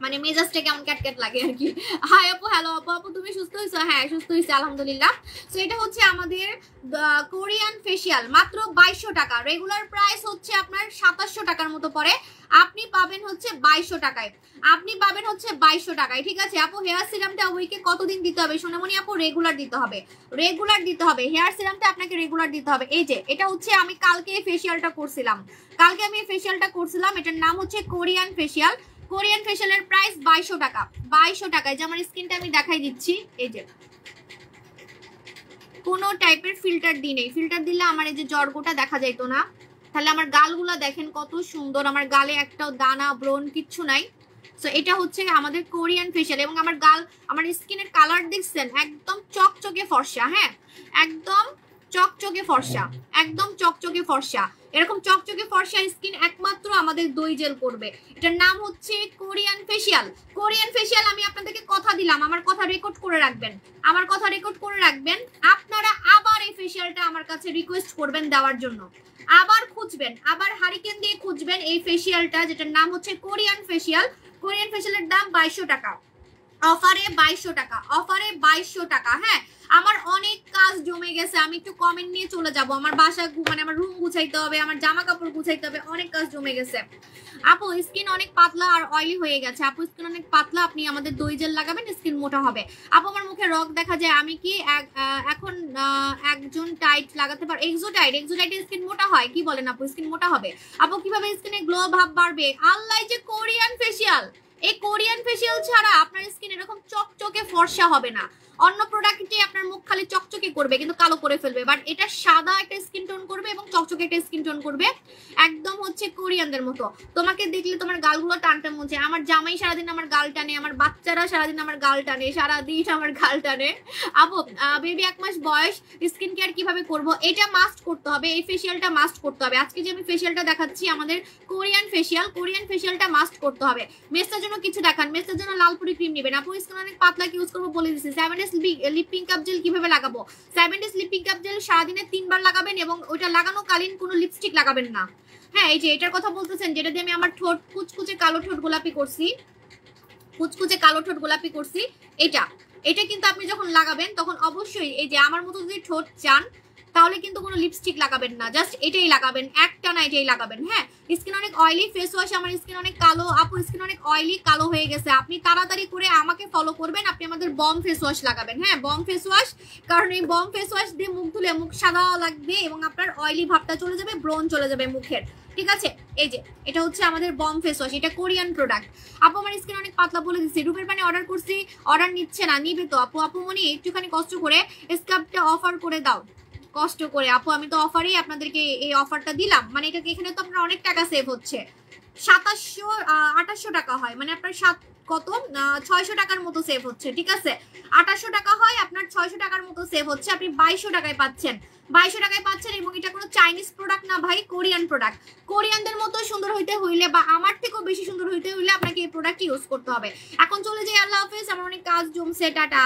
মানে মেজাজটা কেমন ক্যাটক্যাট লাগে আর কি। হাই আপু, হ্যালো আপু। আপু তুমি সুস্থ হয়েছো? হ্যাঁ সুস্থ হয়েছি আলহামদুলিল্লাহ। সো এটা হচ্ছে আমাদের কোরিয়ান ফেসিয়াল, মাত্র 2200 টাকা। রেগুলার প্রাইস হচ্ছে আপনার 2700 টাকার মতো পড়ে, আপনি পাবেন হচ্ছে 2200 টাকায়, আপনি পাবেন হচ্ছে 2200 টাকায়। ঠিক আছে আপু, হেয়ার সিরামটা উইকে কতদিন দিতে হবে সোনামণি আপু? রেগুলার দিতে হবে, রেগুলার দিতে হবে। হেয়ার সিরামটা আপনাকে রেগুলার দিতে হবে। এই যে এটা হচ্ছে আমি কালকে ফেসিয়ালটা করছিলাম, কালকে আমি ফেসিয়ালটা করছিলাম, এটার নাম হচ্ছে কোরিয়ান ফেসিয়াল। কোরিয়ান ফেসিয়ালের প্রাইস 2200 টাকা, 2200 টাকায়। যে আমার স্কিনটা আমি দেখাই দিচ্ছি, এই যে কোনো টাইপের ফিল্টার দিই নেই, ফিল্টার দিলে আমার এই যে জর্গোটা দেখা যাইতো না। তাহলে আমার গালগুলা দেখেন কত সুন্দর, আমার গালে একটাও দানা ব্রণ কিচ্ছু নাই। সো এটা হচ্ছে আমাদের কোরিয়ান ফেসিয়াল এবং আমার গাল, আমার স্কিনের কালার দেখছেন একদম চকচকে ফর্সা। হ্যাঁ, একদম চকচকে ফর্সা, একদম চকচকে ফর্সা। এরকম চকচকে ফর্সা স্কিন একমাত্র আমাদের দই জেল করবে। এটার নাম হচ্ছে কোরিয়ান ফেসিয়াল। কোরিয়ান ফেসিয়াল আমি আপনাদেরকে কথা দিলাম, আমার কথা রেকর্ড করে রাখবেন, আমার কথা রেকর্ড করে রাখবেন। আপনারা আবার এই ফেসিয়ালটা আমার কাছে রিকোয়েস্ট করবেন দেওয়ার জন্য, আবার খুঁজবেন, আবার হারিকেন দিয়ে খুঁজবেন এই ফেসিয়ালটা, যেটার নাম হচ্ছে কোরিয়ান ফেসিয়াল। কোরিয়ান ফেসিয়ালের দাম 2200 টাকা, অফারে 2200 টাকা, অফারে 2200 টাকা। হ্যাঁ, আমার অনেক কাজ জমে গেছে, আমি একটু কমেন্ট নিয়ে চলে যাব। আমার বাসা মানে আমার রুম গুছাইতে হবে, আমার জামা কাপড় গুছাইতে হবে, অনেক কাজ জমে গেছে। আপু স্কিন অনেক পাতলা আর অয়েলি হয়ে গেছে। আপু স্কিন অনেক পাতলা, আপনি আমাদের দই জেল লাগাবেন, স্কিন মোটা হবে। আপু আমার মুখে রগ দেখা যায়, আমি কি এখন একজন টাইট লাগাতে পারবো? এক্সোটাইট, এক্সোটাইটের স্কিন মোটা হয়? কি বলেন আপু, স্কিন মোটা হবে? আপু কিভাবে স্কিনে গ্লো ভাব বাড়বে? আল্লাহ, যে কোরিয়ান ফেসিয়াল, এই কোরিয়ান ফেসিয়াল ছাড়া আপনার স্কিন এরকম চকচকে ফর্সা হবে না। অন্য প্রোডাক্টে আপনার মুখ খালি চকচকে করবে কিন্তু কালো করে ফেলবে, বাট এটা সাদা একটা স্কিন টোন করবে এবং চকচকে একটা স্কিন টোন করবে, একদম হচ্ছে কোরিয়ানদের মতো। তোমাকে দেখলে তোমার গালগুলো টানতে মন চায়। আমার জামাই সারাদিন আমার গাল টানে, আমার বাচ্চারা সারাদিন আমার গাল টানে, সারাদিন আমার গাল টানে। আপু বেবি 1 মাস বয়স, স্কিন কেয়ার কিভাবে করব? এটা মাস্ট করতে হবে, এই ফেসিয়ালটা মাস্ট করতে হবে। আজকে যে আমি ফেসিয়ালটা দেখাচ্ছি আমাদের কোরিয়ান ফেসিয়াল, কোরিয়ান ফেসিয়ালটা মাস্ট করতে হবে। মেসের জন্য কিছু দেখান, মেসের জন্য লালপুরি ক্রিম নেবেন। আপু স্কিন অনেক পাতলা, কি ইউজ করবো বলে দিচ্ছি। 7 days lip pink up gel কিভাবে লাগাবো? 7 days lip pink up gel সারাদিনে 3 বার লাগাবেন এবং ওইটা লাগানোকালীন কোনো লিপস্টিক লাগাবেন না। হ্যাঁ, এই যে এটার কথা বলতেছেন, যেটা দিয়ে আমি আমার ঠোঁট কুচকুচে কালো ঠোঁট গোলাপি করছি, কুচকুচে কালো ঠোঁট গোলাপি করছি, এটা এটা কিন্তু আপনি যখন লাগাবেন তখন অবশ্যই এই যে আমার মতো যদি ঠোঁট চান তাহলে কিন্তু কোনো লিপস্টিক লাগাবেন না, জাস্ট এটাই লাগাবেন, একটা না এটাই লাগাবেন। হ্যাঁ, স্কিন অনেক অয়েলি, ফেস ওয়াশ, আমার স্কিন অনেক কালো। আপু স্কিন অনেক অয়েলি, কালো হয়ে গেছে, আপনি তাড়াতাড়ি করে আমাকে ফলো করবেন, আপনি আমাদের বম ফেস ওয়াশ লাগাবেন। হ্যাঁ, বম ফেস ওয়াশ, কারণ এই বম ফেস ওয়াশ দিয়ে মুখ ধুলে মুখ সাদা লাগবে এবং আপনার অয়েলি ভাবটা চলে যাবে, ব্রণ চলে যাবে মুখের। ঠিক আছে, এই যে এটা হচ্ছে আমাদের বম ফেস ওয়াশ, এটা কোরিয়ান প্রোডাক্ট। আপু আমার স্কিন অনেক পাতলা বলে দিচ্ছি, রূপের পানি অর্ডার করছি, অর্ডার নিচ্ছে না, নিবে তো? আপু আপু মনি একটুখানি কষ্ট করে স্কার্ফটা অফার করে দাও, কষ্ট করে। আপু আমি তো অফারেই আপনাদেরকে এই অফারটা দিলাম, মানে এটা এখানে তো আপনার অনেক টাকা সেভ হচ্ছে। 2800 টাকা হয়, মানে আপনার কত 600 টাকার মতো সেভ হচ্ছে। ঠিক আছে, 2800 টাকা হয়, আপনার 600 টাকার মতো সেভ হচ্ছে, আপনি 2200 টাকায় পাচ্ছেন, 2200 টাকায় পাচ্ছেন। এবং এটা কোনো চাইনিজ প্রোডাক্ট না ভাই, কোরিয়ান প্রোডাক্ট। কোরিয়ানদের মতো সুন্দর হইতে হইলে বা আমার থেকেও বেশি সুন্দর হইতে হইলে আপনাকে এই প্রোডাক্ট ইউজ করতে হবে। এখন চলে যাই, আল্লাহ হাফেজ, আমার অনেক কাজ জমছে, টাটা।